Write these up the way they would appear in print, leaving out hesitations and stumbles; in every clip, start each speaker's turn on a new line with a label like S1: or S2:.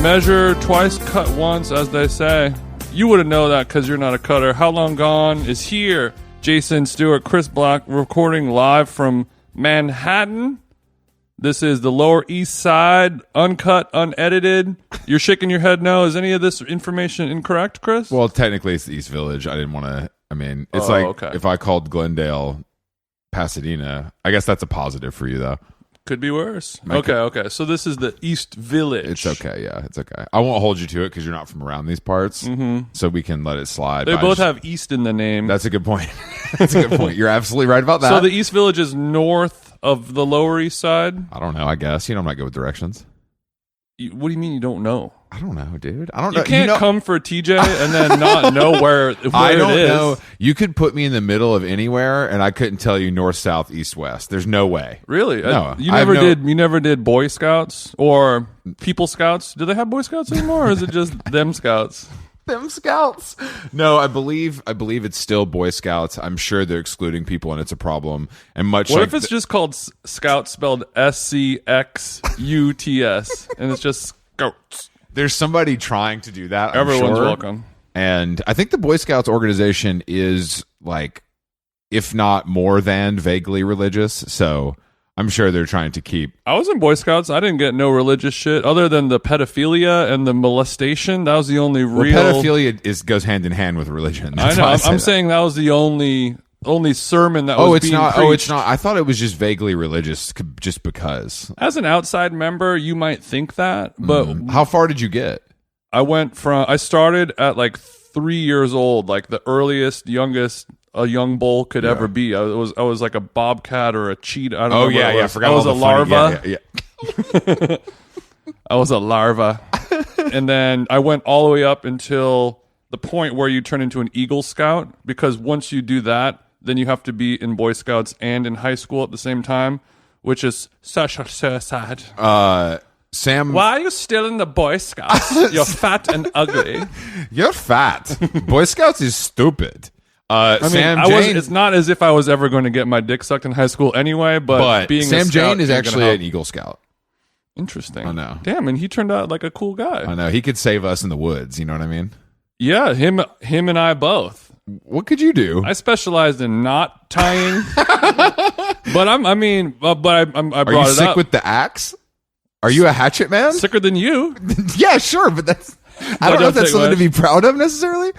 S1: Measure twice, cut once, as they say. You wouldn't know that because you're not a cutter. How Long Gone is here. Jason Stewart, Chris Black, recording live from Manhattan. This is the Lower East Side, uncut, unedited. You're shaking your head no. Is any of this information incorrect, Chris?
S2: Well, technically it's the East Village. I didn't want to... I mean, it's if I called Glendale Pasadena, I guess that's a positive for you, though.
S1: Could be worse. Okay. So this is the East Village.
S2: It's okay, yeah. It's okay. I won't hold you to it because you're not from around these parts, so we can let it slide.
S1: They both have East in the name.
S2: That's a good point. That's a good point. You're absolutely right about that.
S1: So the East Village is north of the Lower East Side?
S2: I don't know, I guess. I'm not good with directions.
S1: What do you mean you don't know?
S2: I don't know, dude. I don't know.
S1: You can't come for TJ and then not know where
S2: I don't
S1: it is.
S2: know. You could put me in the middle of anywhere, and I couldn't tell you north, south, east, west. There's no way.
S1: Really?
S2: No.
S1: You never did Boy Scouts or People Scouts? Do they have Boy Scouts anymore, or is it just them Scouts?
S2: Them Scouts. No, I believe it's still Boy Scouts. I'm sure they're excluding people, and it's a problem. And what
S1: if it's just called Scouts, spelled SCXUTS, and it's just Scouts?
S2: There's somebody trying to do that.
S1: Everyone's welcome.
S2: And I think the Boy Scouts organization is like, if not more than vaguely religious. So I'm sure they're trying to keep.
S1: I was in Boy Scouts. I didn't get no religious shit other than the pedophilia and the molestation. That was the only real.
S2: Pedophilia goes hand in hand with religion.
S1: I know. I'm saying that was the only sermon that was being preached.
S2: Oh, it's not. I thought it was just vaguely religious just because.
S1: As an outside member, you might think that, but
S2: how far did you get?
S1: I started at like 3 years old, like the youngest a young bull could ever be. I was like a bobcat or a cheetah. I don't know.
S2: I forgot.
S1: I was a larva.
S2: Yeah.
S1: I was a larva. And then I went all the way up until the point where you turn into an Eagle Scout, because once you do that, then you have to be in Boy Scouts and in high school at the same time, which is so sad.
S2: Sam,
S1: why are you still in the Boy Scouts? You're fat and ugly.
S2: You're fat. Boy Scouts is stupid.
S1: It's not as if I was ever going to get my dick sucked in high school anyway, but being
S2: Sam
S1: a scout
S2: Jane is actually an Eagle Scout.
S1: Interesting.
S2: I know.
S1: Damn, and he turned out like a cool guy.
S2: I know. He could save us in the woods. You know what I mean?
S1: Yeah, him and I both.
S2: What could you do?
S1: I specialized in knot tying, but I brought it up.
S2: Are you sick with the axe? Are you a hatchet man?
S1: Sicker than you?
S2: Yeah, sure, but that's. I don't know if that's something to be proud of necessarily.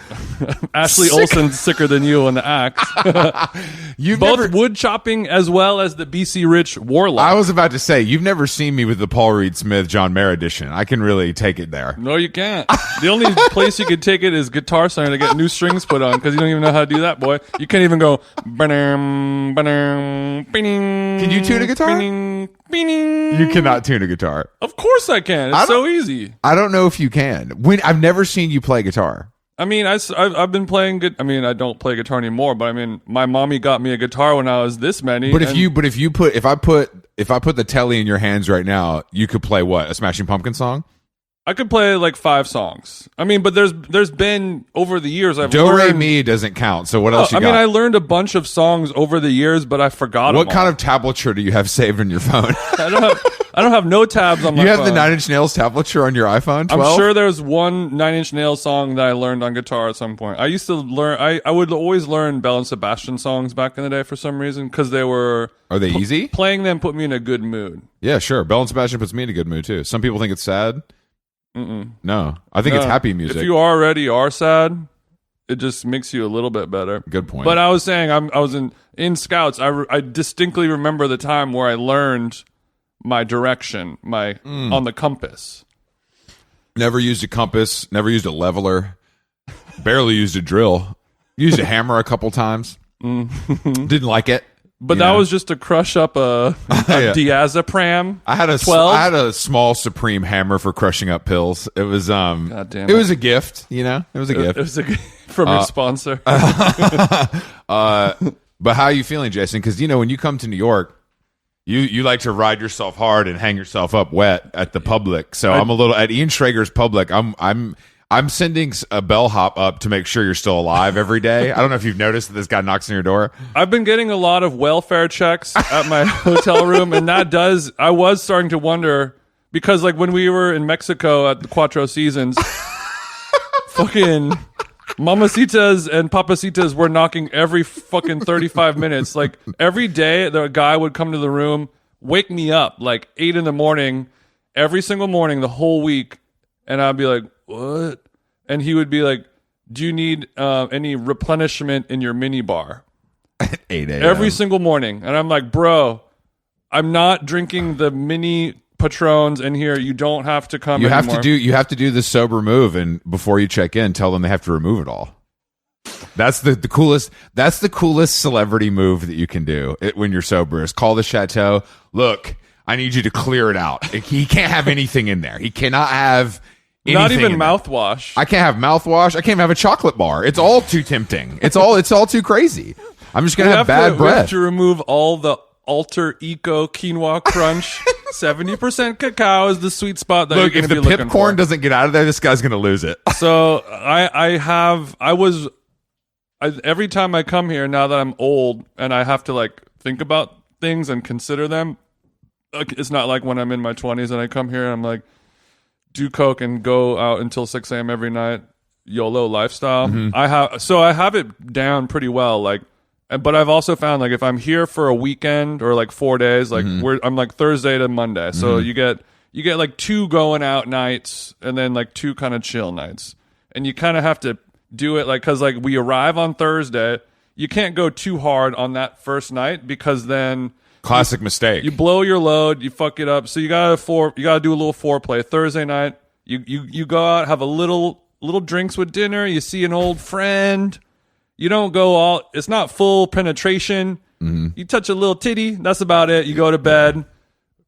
S1: Ashley Olsen's sicker than you on the axe. Both wood chopping as well as the BC Rich Warlock.
S2: I was about to say, you've never seen me with the Paul Reed Smith John Mayer edition. I can really take it there.
S1: No, you can't. The only place you can take it is Guitar Center to get new strings put on, because you don't even know how to do that, boy. You can't even go. Can
S2: you tune a guitar? You cannot tune a guitar.
S1: Of course I can. It's so easy.
S2: I don't know if you can. I've never seen you play guitar.
S1: I mean, I've been playing good. I mean, I don't play guitar anymore, but I mean, my mommy got me a guitar when I was this many.
S2: But if I put the telly in your hands right now, you could play what? A Smashing Pumpkins song?
S1: I could play like 5 songs. I mean, but there's been over the years I've
S2: Do
S1: learned.
S2: Re Mi doesn't count. So what else you got?
S1: I mean, I learned a bunch of songs over the years, but I forgot them.
S2: What kind of tablature do you have saved on your phone?
S1: I don't have no tabs on my phone.
S2: You have the Nine Inch Nails tablature on your iPhone 12?
S1: I'm sure there's one Nine Inch Nails song that I learned on guitar at some point. I used to learn. I would always learn Belle and Sebastian songs back in the day for some reason, because they were.
S2: Are they easy?
S1: Playing them put me in a good mood.
S2: Yeah, sure. Belle and Sebastian puts me in a good mood too. Some people think it's sad. No, I think it's happy music.
S1: If you already are sad, it just makes you a little bit better.
S2: Good point.
S1: But I was saying, I was in Scouts. I distinctly remember the time where I learned my direction, on the compass.
S2: Never used a compass. Never used a leveler. Barely used a drill. Used a hammer a couple times. Didn't like it.
S1: But that was just to crush up a diazepam.
S2: I had a small Supreme hammer for crushing up pills. It was
S1: God damn
S2: it was a gift, It was a gift.
S1: It was a gift from your sponsor.
S2: But how are you feeling, Jason? Because when you come to New York, you like to ride yourself hard and hang yourself up wet at the public. So I'm a little at Ian Schrager's public. I'm sending a bellhop up to make sure you're still alive every day. I don't know if you've noticed that this guy knocks on your door.
S1: I've been getting a lot of welfare checks at my hotel room, and I was starting to wonder, because like when we were in Mexico at the Cuatro Seasons, fucking mamacitas and papacitas were knocking every fucking 35 minutes. Like every day, the guy would come to the room, wake me up like 8 a.m. every single morning the whole week, and I'd be like, "What?" And he would be like, "Do you need any replenishment in your mini bar?"
S2: 8 a.m.
S1: Every single morning, and I'm like, "Bro, I'm not drinking the mini Patrons in here. You don't have to come.
S2: You
S1: anymore.
S2: have to do the sober move, and before you check in, tell them they have to remove it all. That's the coolest. That's the coolest celebrity move that you can do when you're sober. Is call the chateau. Look, I need you to clear it out. He can't have anything in there. He cannot have anything.
S1: Not even
S2: in there.
S1: mouthwash.
S2: I can't have mouthwash. I can't have a chocolate bar. It's all too tempting. It's all too crazy. I'm just gonna have bad
S1: We have
S2: breath.
S1: to remove all the Alter Eco Quinoa Crunch. 70% cacao is the sweet spot that
S2: Look,
S1: you're
S2: if
S1: going to
S2: the
S1: be looking
S2: pipcorn
S1: for.
S2: doesn't get out of there, this guy's gonna lose it.
S1: So every time I come here, now that I'm old and I have to like think about things and consider them, it's not like when I'm in my 20s and I come here and I'm like, do coke and go out until 6 a.m. every night, YOLO lifestyle.
S2: Mm-hmm.
S1: I have it down pretty well, like. But I've also found like if I'm here for a weekend or like 4 days, like I'm like Thursday to Monday, so you get like 2 going out nights and then like 2 kind of chill nights, and you kind of have to do it like because like we arrive on Thursday, you can't go too hard on that first night because then
S2: Classic mistake.
S1: you blow your load, you fuck it up. So you gotta do a little foreplay Thursday night. You go out, have a little drinks with dinner. You see an old friend. You don't go all, it's not full penetration. Mm-hmm. You touch a little titty. That's about it. You go to bed,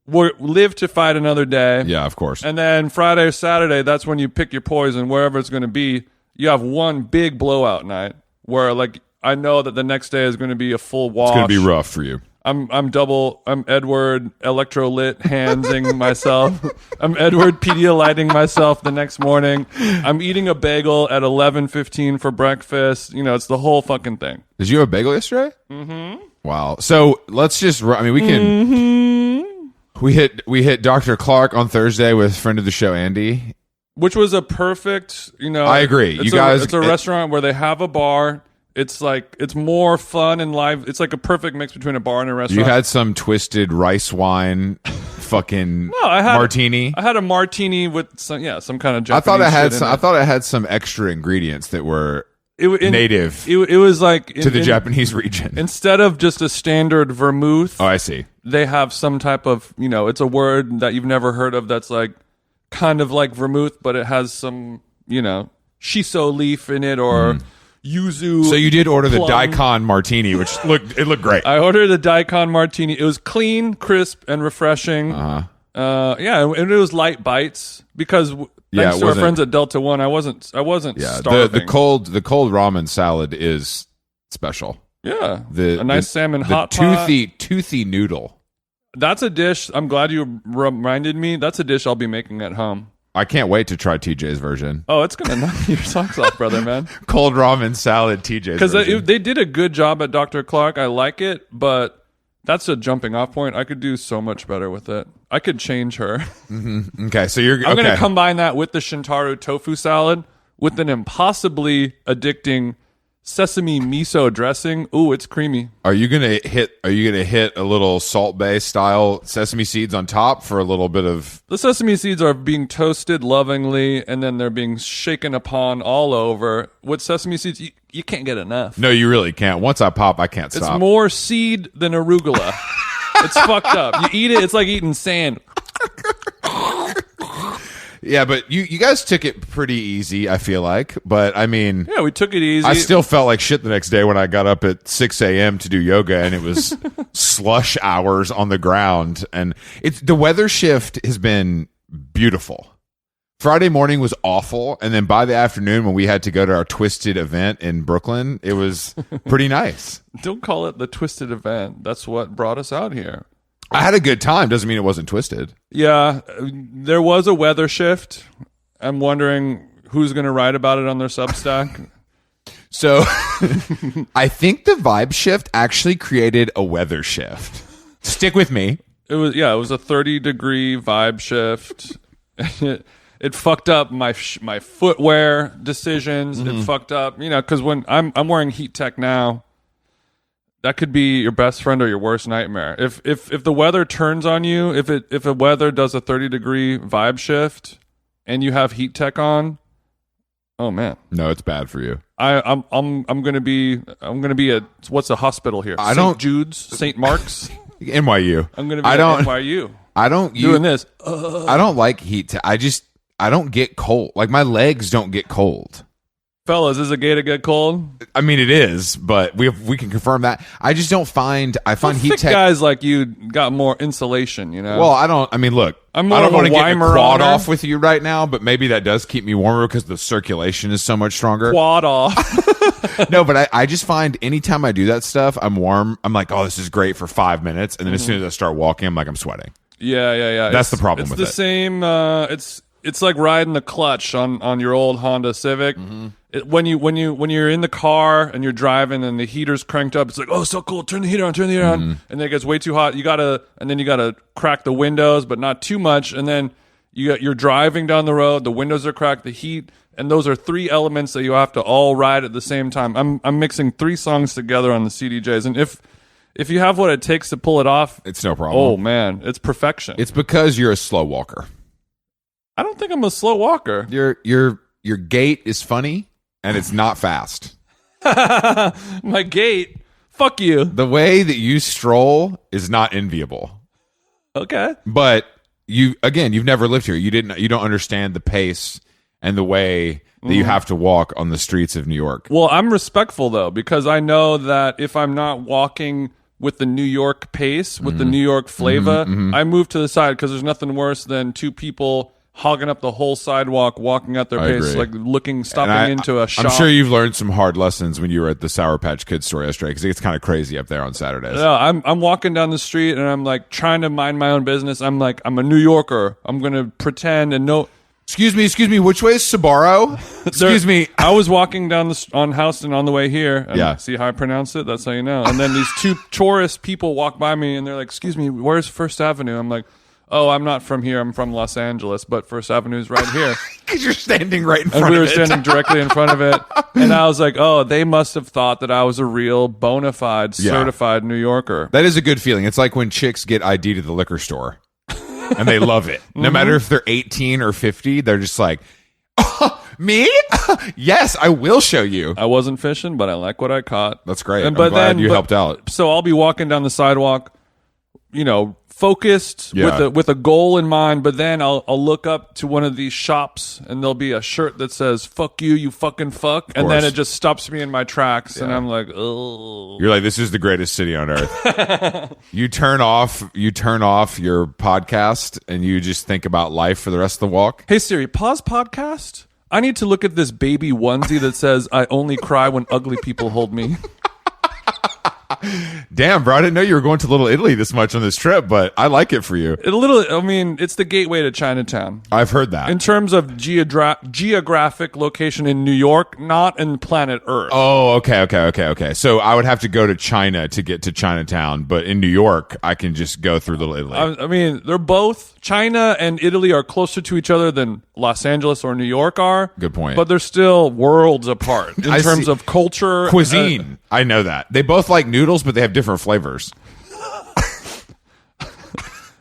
S1: live to fight another day.
S2: Yeah, of course.
S1: And then Friday or Saturday, that's when you pick your poison, wherever it's going to be. You have one big blowout night where like, I know that the next day is going to be a full wash.
S2: It's going to be rough for you.
S1: I'm Edward electrolyte handsing myself. I'm Edward Pedialyting myself the next morning. I'm eating a bagel at 11:15 for breakfast. You know, it's the whole fucking thing.
S2: Did you have a bagel yesterday? Mm-hmm. Wow. So let's just, I mean, we can, we hit Dr. Clark on Thursday with friend of the show, Andy.
S1: Which was a perfect, you know.
S2: I agree.
S1: It's a restaurant where they have a bar. It's like, it's more fun and live. It's like a perfect mix between a bar and a restaurant.
S2: You had some twisted rice wine fucking martini.
S1: I had a martini with some kind of Japanese
S2: I thought it
S1: shit
S2: had some extra ingredients that were native
S1: it was like
S2: to the Japanese region.
S1: Instead of just a standard vermouth.
S2: Oh, I see.
S1: They have some type of, you know, it's a word that you've never heard of that's like kind of like vermouth, but it has some, you know, shiso leaf in it or yuzu.
S2: So you did order
S1: plum.
S2: the daikon martini, which looked great.
S1: I ordered the daikon martini. It was clean, crisp, and refreshing. Yeah, and it was light bites because thanks to our friends at Delta One, I wasn't starving.
S2: The cold ramen salad is special.
S1: Yeah, a nice salmon hot
S2: toothy noodle.
S1: That's a dish. I'm glad you reminded me. That's a dish I'll be making at home.
S2: I can't wait to try TJ's version.
S1: Oh, it's gonna knock your socks off, brother, man.
S2: Cold ramen salad, TJ's version.
S1: Because they did a good job at Dr. Clark. I like it, but that's a jumping off point. I could do so much better with it. I could change her.
S2: Mm-hmm. Okay, so I'm
S1: going to combine that with the Shintaro tofu salad with an impossibly addicting sesame miso dressing. Ooh, it's creamy.
S2: Are you gonna hit a little Salt Bae style sesame seeds on top for a little bit of?
S1: The sesame seeds are being toasted lovingly, and then they're being shaken upon all over. With sesame seeds, you can't get enough.
S2: No, you really can't. Once I pop, I can't stop.
S1: It's more seed than arugula. It's fucked up. You eat it, it's like eating sand.
S2: Yeah, but you guys took it pretty easy, I feel like. But I mean,
S1: yeah, we took it easy.
S2: I still felt like shit the next day when I got up at 6 a.m. to do yoga, and it was slush hours on the ground. And the weather shift has been beautiful. Friday morning was awful, and then by the afternoon when we had to go to our Twisted event in Brooklyn, it was pretty nice.
S1: Don't call it the Twisted event. That's what brought us out here.
S2: I had a good time. Doesn't mean it wasn't twisted.
S1: Yeah, there was a weather shift. I'm wondering who's going to write about it on their Substack.
S2: So I think the vibe shift actually created a weather shift. Stick with me.
S1: It was a 30-degree vibe shift. It fucked up my footwear decisions. It fucked up, because when I'm wearing heat tech now, that could be your best friend or your worst nightmare. If the weather turns on you, if the weather does a 30-degree vibe shift and you have heat tech on, oh man,
S2: no, it's bad for you.
S1: I'm gonna be at what's the hospital here? St. Jude's, St. Mark's,
S2: NYU.
S1: I'm gonna be at NYU. Doing this.
S2: I don't like heat. I don't get cold. Like my legs don't get cold.
S1: Fellas, is it gay to get cold?
S2: I mean, it is, but we can confirm that. I just don't find. I find heat tech
S1: guys like you got more insulation.
S2: Well, I don't. I mean, look, I don't want to get a quad off with you right now, but maybe that does keep me warmer because the circulation is so much stronger.
S1: Quad off.
S2: No, but I just find anytime I do that stuff, I'm warm. I'm like, oh, this is great for 5 minutes, and then as soon as I start walking, I'm like, I'm sweating.
S1: Yeah.
S2: That's the problem with it.
S1: It's the same. It's like riding the clutch on your old Honda Civic. When you're in the car and you're driving and the heater's cranked up, it's like, oh, so cool. Turn the heater on, and then it gets way too hot. You gotta crack the windows, but not too much. And then you're driving down the road. The windows are cracked. The heat, and those are 3 elements that you have to all ride at the same time. I'm mixing 3 songs together on the CDJs, and if you have what it takes to pull it off,
S2: it's no problem.
S1: Oh man, it's perfection.
S2: It's because you're a slow walker.
S1: I don't think I'm a slow walker.
S2: Your gait is funny and it's not fast.
S1: My gait? Fuck you.
S2: The way that you stroll is not enviable.
S1: Okay.
S2: But you've never lived here. You don't understand the pace and the way that you have to walk on the streets of New York.
S1: Well, I'm respectful though, because I know that if I'm not walking with the New York pace, with the New York flavor, I move to the side because there's nothing worse than 2 people hogging up the whole sidewalk, walking at their pace, like stopping into a shop.
S2: I'm sure you've learned some hard lessons when you were at the Sour Patch Kids store yesterday, because it gets kind of crazy up there on Saturdays.
S1: Yeah, I'm walking down the street and I'm like trying to mind my own business. I'm like, I'm a New Yorker. I'm gonna pretend and know.
S2: Excuse me. Which way is Sbarro? Excuse me.
S1: I was walking down on Houston on the way here. And
S2: yeah.
S1: See how I pronounce it? That's how you know. And then these 2 tourist people walk by me and they're like, "Excuse me, where's First Avenue?" I'm like, "Oh, I'm not from here. I'm from Los Angeles, but First Avenue's right here."
S2: Because you're standing right in front of it.
S1: And we were standing directly in front of it. And I was like, oh, they must have thought that I was a real bona fide, certified New Yorker.
S2: That is a good feeling. It's like when chicks get ID'd at the liquor store. And they love it. No matter if they're 18 or 50, they're just like, oh, me? Yes, I will show you.
S1: I wasn't fishing, but I like what I caught.
S2: That's great. I'm glad you helped out.
S1: So I'll be walking down the sidewalk, focused with a goal in mind, but then I'll look up to one of these shops and there'll be a shirt that says "fuck you, you fucking fuck," and then it just stops me in my tracks, and I'm like, oh.
S2: You're like, this is the greatest city on earth. You turn off your podcast and you just think about life for the rest of the walk.
S1: Hey Siri, pause podcast. I need to look at this baby onesie that says "I only cry when ugly people hold me."
S2: Damn, bro, I didn't know you were going to Little Italy this much on this trip, but I like it for you.
S1: It's the gateway to Chinatown.
S2: I've heard that.
S1: In terms of geographic location in New York, not in planet Earth.
S2: Oh, okay. So I would have to go to China to get to Chinatown, but in New York, I can just go through Little Italy.
S1: I mean, they're both, China and Italy are closer to each other than Los Angeles or New York are.
S2: Good point.
S1: But they're still worlds apart in terms of culture.
S2: Cuisine. I know that. They both like noodles, but they have different flavors.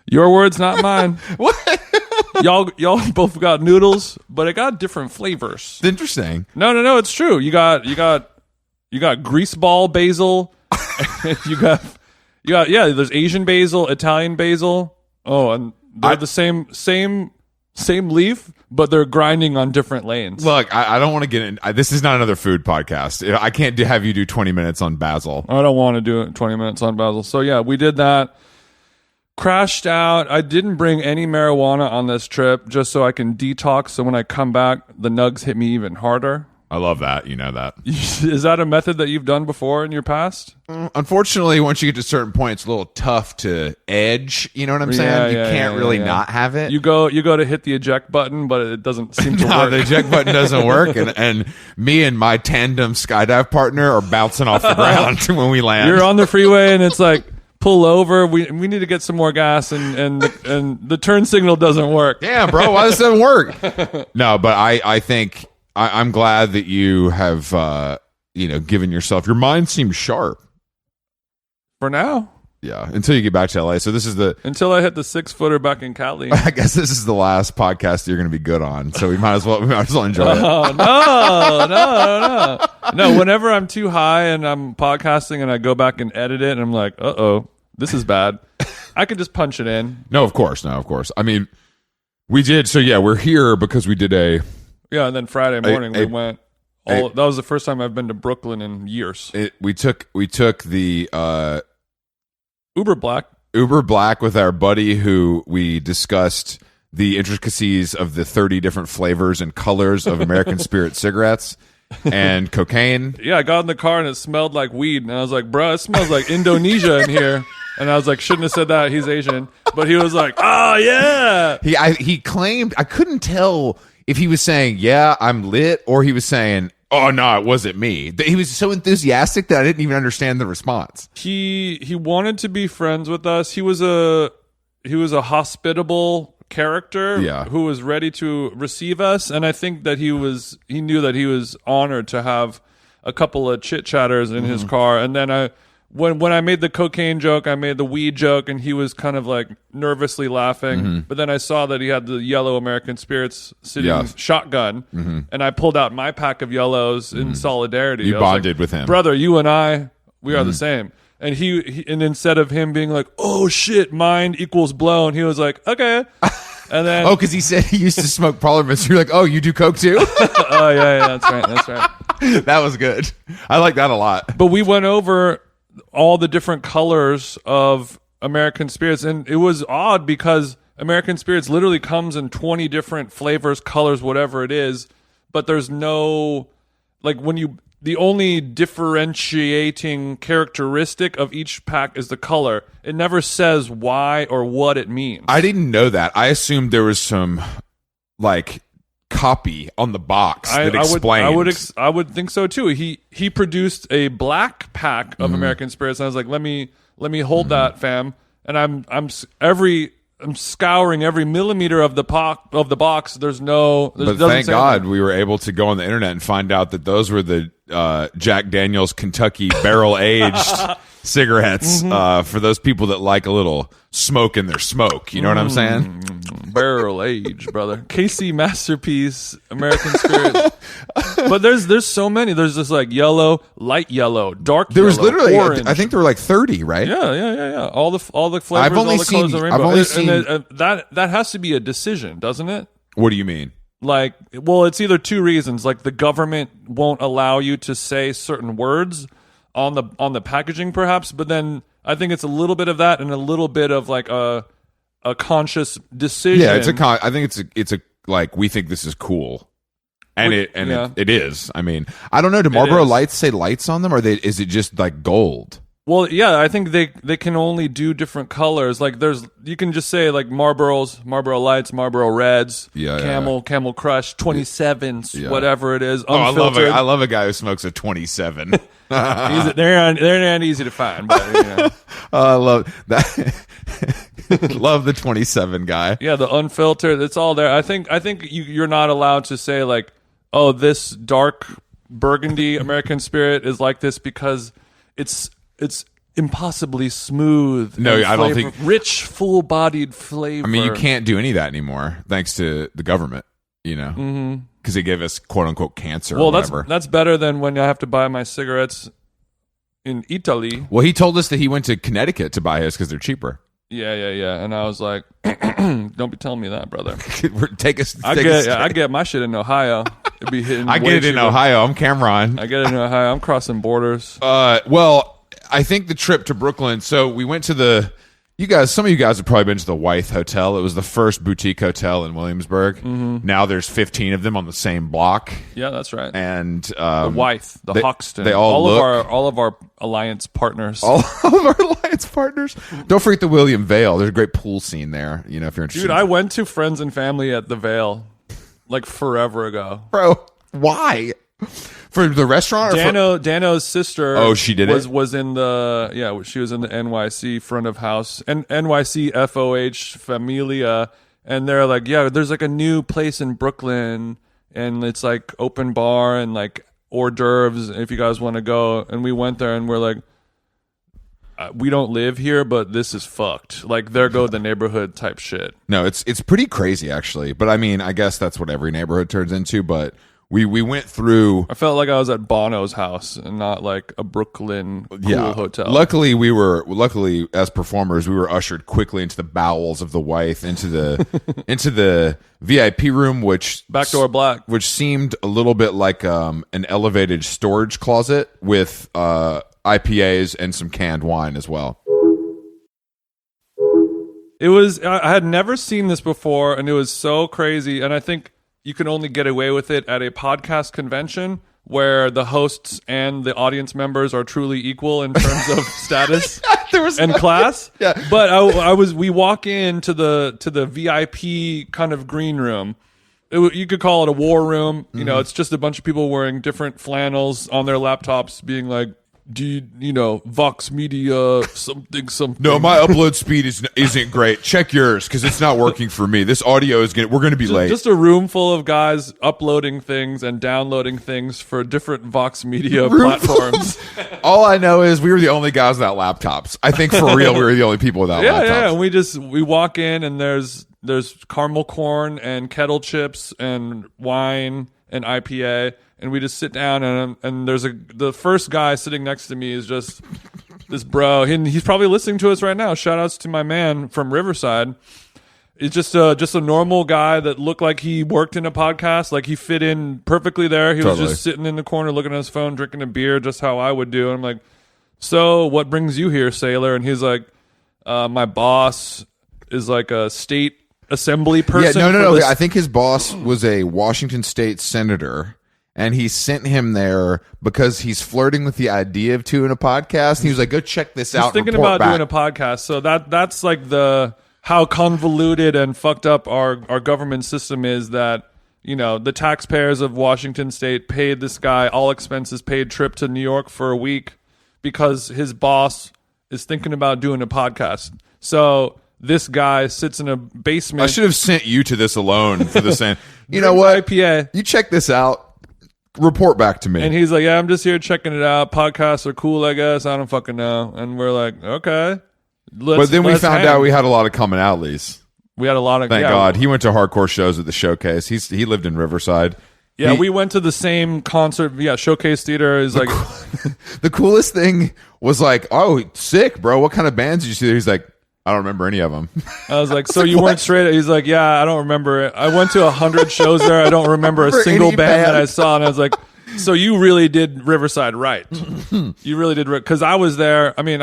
S1: Your words, not mine.
S2: What?
S1: Y'all both got noodles, but it got different flavors.
S2: Interesting.
S1: No, it's true. You got grease ball basil. you got there's Asian basil, Italian basil. Oh, and they're the same leaf, but they're grinding on different lanes.
S2: Look, I don't want to get in. This is not another food podcast. I can't have you do 20 minutes on basil.
S1: I don't want to do 20 minutes on basil. So yeah, we did that. Crashed out. I didn't bring any marijuana on this trip just so I can detox. So when I come back, the nugs hit me even harder.
S2: I love that. You know that.
S1: Is that a method that you've done before in your past?
S2: Unfortunately, once you get to a certain point, it's a little tough to edge. You know what I'm saying? You can't really not have it.
S1: You go to hit the eject button, but it doesn't seem to work.
S2: No, the eject button doesn't work, and me and my tandem skydive partner are bouncing off the ground when we land.
S1: You're on the freeway, and it's like, pull over. We need to get some more gas, and the turn signal doesn't work.
S2: Damn, bro, why does it doesn't work? No, but I think I'm glad that you have given yourself. Your mind seems sharp
S1: For now.
S2: Yeah, until you get back to LA. So this is
S1: until I hit the 6-footer back in Cali.
S2: I guess this is the last podcast you're going to be good on. So we might as well enjoy it.
S1: Oh, no. Whenever I'm too high and I'm podcasting and I go back and edit it and I'm like, this is bad. I could just punch it in.
S2: No, of course. I mean, we did. So yeah, we're here because we did
S1: and then Friday morning we went. That was the first time I've been to Brooklyn in years.
S2: We took the
S1: Uber Black
S2: with our buddy who we discussed the intricacies of the 30 different flavors and colors of American Spirit cigarettes and cocaine.
S1: Yeah, I got in the car and it smelled like weed. And I was like, bro, it smells like Indonesia in here. And I was like, shouldn't have said that. He's Asian. But he was like, oh, yeah.
S2: He claimed, I couldn't tell if he was saying, yeah, I'm lit, or he was saying, oh no, it wasn't me. He was so enthusiastic that I didn't even understand the response.
S1: He wanted to be friends with us. He was a hospitable character who was ready to receive us, and I think that he knew that he was honored to have a couple of chit chatters in his car. And then when I made the cocaine joke, I made the weed joke, and he was kind of like nervously laughing. But then I saw that he had the yellow American Spirits sitting shotgun, and I pulled out my pack of yellows in solidarity.
S2: You bonded with him.
S1: Brother, you and I, we are the same. And he instead of him being like, oh shit, mind equals blown, he was like, okay. And then
S2: because he said he used to smoke parliaments. You're like, oh, you do coke too?
S1: Oh yeah, that's right.
S2: That was good. I like that a lot.
S1: But we went over all the different colors of American Spirits, and it was odd because American Spirits literally comes in 20 different flavors, colors, whatever it is, but there's no the only differentiating characteristic of each pack is the color. It never says why or what it means.
S2: I didn't know that. I assumed there was some copy on the box that explained.
S1: I would think so too. He produced a black pack of American Spirits, and I was like, let me hold that, fam. And I'm scouring every millimeter of the box. But
S2: thank God we were able to go on the internet and find out that those were the Jack Daniel's Kentucky barrel aged cigarettes for those people that like a little smoke in their smoke. You know what I'm saying?
S1: Barrel aged, brother. KC Masterpiece American Spirit. But there's so many. There's this like yellow, light yellow, dark.
S2: There was
S1: yellow,
S2: literally,
S1: orange.
S2: I think there were like 30, right?
S1: Yeah. All the flavors,
S2: I've only
S1: all the colors of the rainbow.
S2: I've only seen
S1: that has to be a decision, doesn't it?
S2: What do you mean?
S1: It's either two reasons. Like the government won't allow you to say certain words on the packaging, perhaps. But then I think it's a little bit of that and a little bit of like a conscious decision.
S2: Yeah, I think it's a we think this is cool. And it is. I mean, I don't know. Do Marlboro Lights say lights on them, or is it just like gold?
S1: Well, yeah, I think they can only do different colors. Like you can just say like Marlboro Lights, Marlboro Reds, Camel Crush, 27s, whatever it is. Unfiltered.
S2: I love a guy who smokes a 27.
S1: They're not easy to find, but
S2: I love that. Love the 27 guy.
S1: Yeah, the unfiltered. It's all there. I think you're not allowed to say like, oh, this dark burgundy American Spirit is like this because it's impossily smooth.
S2: No, I don't think
S1: rich, full-bodied flavor.
S2: I mean, you can't do any of that anymore thanks to the government. You know, because they gave us quote unquote cancer. Well, or whatever.
S1: That's better than when I have to buy my cigarettes in Italy.
S2: Well, he told us that he went to Connecticut to buy his because they're cheaper.
S1: Yeah. And I was like, don't be telling me that, brother.
S2: I
S1: get my shit in Ohio. It'd be hitting.
S2: I get it in Ohio. I'm Cameron.
S1: I get it in Ohio. I'm crossing borders.
S2: Well, I think the trip to Brooklyn. So we went to some of you guys have probably been to the Wythe Hotel. It was the first boutique hotel in Williamsburg. Now there's 15 of them on the same block.
S1: Yeah, that's right.
S2: And
S1: the Wythe, the Hoxton,
S2: they all
S1: of our alliance partners.
S2: All of our alliance partners. Don't forget the William Vale. There's a great pool scene there. You know, if you're interested.
S1: Dude, I went to friends and family at the Vale like forever ago.
S2: Bro, why? For the restaurant?
S1: Dano's sister.
S2: Oh, she did it?
S1: Was in the she was in the NYC front of house and NYC FOH Familia, and they're like, yeah, there's like a new place in Brooklyn, and it's like open bar and like hors d'oeuvres if you guys want to go. And we went there and we're like, we don't live here, but this is fucked. Like, there go the neighborhood type shit.
S2: No, it's pretty crazy actually. But I mean, I guess that's what every neighborhood turns into. But we went through.
S1: I felt like I was at Bono's house and not like a Brooklyn cool hotel.
S2: Luckily, as performers, we were ushered quickly into the bowels of the wife, into the VIP room, which
S1: backdoor black,
S2: which seemed a little bit like an elevated storage closet with IPAs and some canned wine as well.
S1: I had never seen this before, and it was so crazy. And I think you can only get away with it at a podcast convention where the hosts and the audience members are truly equal in terms of status and class.
S2: Yeah.
S1: But we walk into the VIP kind of green room. You could call it a war room. You know, it's just a bunch of people wearing different flannels on their laptops being like, Vox Media, something.
S2: No, my upload speed isn't great. Check yours because it's not working for me. This audio we're going to be late.
S1: Just a room full of guys uploading things and downloading things for different Vox Media platforms.
S2: All I know is we were the only guys without laptops. I think for real, we were the only people without laptops.
S1: Yeah. And we walk in and there's caramel corn and kettle chips and wine and IPA. And we just sit down, and there's the first guy sitting next to me is just this bro. He's probably listening to us right now. Shout outs to my man from Riverside. It's just a normal guy that looked like he worked in a podcast. Like, he fit in perfectly there. He was just sitting in the corner looking at his phone, drinking a beer, just how I would do. And I'm like, so what brings you here, sailor? And he's like, my boss is like a state assembly person.
S2: Yeah, no. I think his boss was a Washington state senator. And he sent him there because he's flirting with the idea of doing a podcast. And he was like, go check this out.
S1: He's thinking about doing a podcast. So that's like how convoluted and fucked up our government system is, that, the taxpayers of Washington state paid this guy all expenses paid trip to New York for a week because his boss is thinking about doing a podcast. So this guy sits in a basement.
S2: I should have sent you to this alone for the same. You know what?
S1: IPA.
S2: You check this out. Report back to me.
S1: And he's like, yeah, I'm just here checking it out. Podcasts are cool, I guess. I don't fucking know. And we're like, okay.
S2: But then we found out we had a lot of commonalities.
S1: We had a lot of...
S2: Thank God. He went to hardcore shows at the Showcase. He lived in Riverside.
S1: Yeah, we went to the same concert. Yeah, Showcase Theater is like...
S2: The coolest thing was like, oh, sick, bro. What kind of bands did you see there? He's like, I don't remember any of them.
S1: I was like, so you weren't straight? He's like, yeah, I don't remember it. I went to 100 shows there. I don't remember a single band that I saw. And I was like, so you really did Riverside right. You really did. Because I was there. I mean,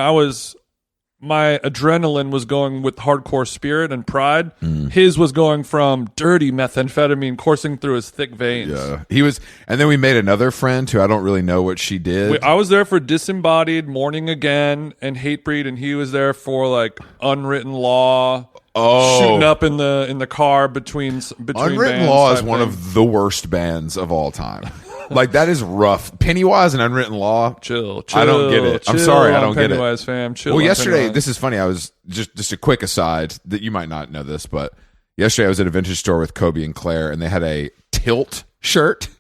S1: my adrenaline was going with hardcore spirit and pride. His was going from dirty methamphetamine coursing through his thick veins.
S2: Yeah, he was. And then we made another friend who I don't really know what she did.
S1: I was there for Disembodied, Morning Again, and Hatebreed, and he was there for like Unwritten Law.
S2: Oh,
S1: shooting up in the car between
S2: Unwritten Law is one of the worst bands of all time. Like, that is rough. Pennywise and Unwritten Law.
S1: Chill.
S2: I don't get it. I'm sorry, I don't get it.
S1: Pennywise fam. Chill.
S2: Well, yesterday,
S1: Pennywise.
S2: this is funny. I was just a quick aside that you might not know this, but yesterday I was at a vintage store with Kobe and Claire, and they had a Tilt shirt.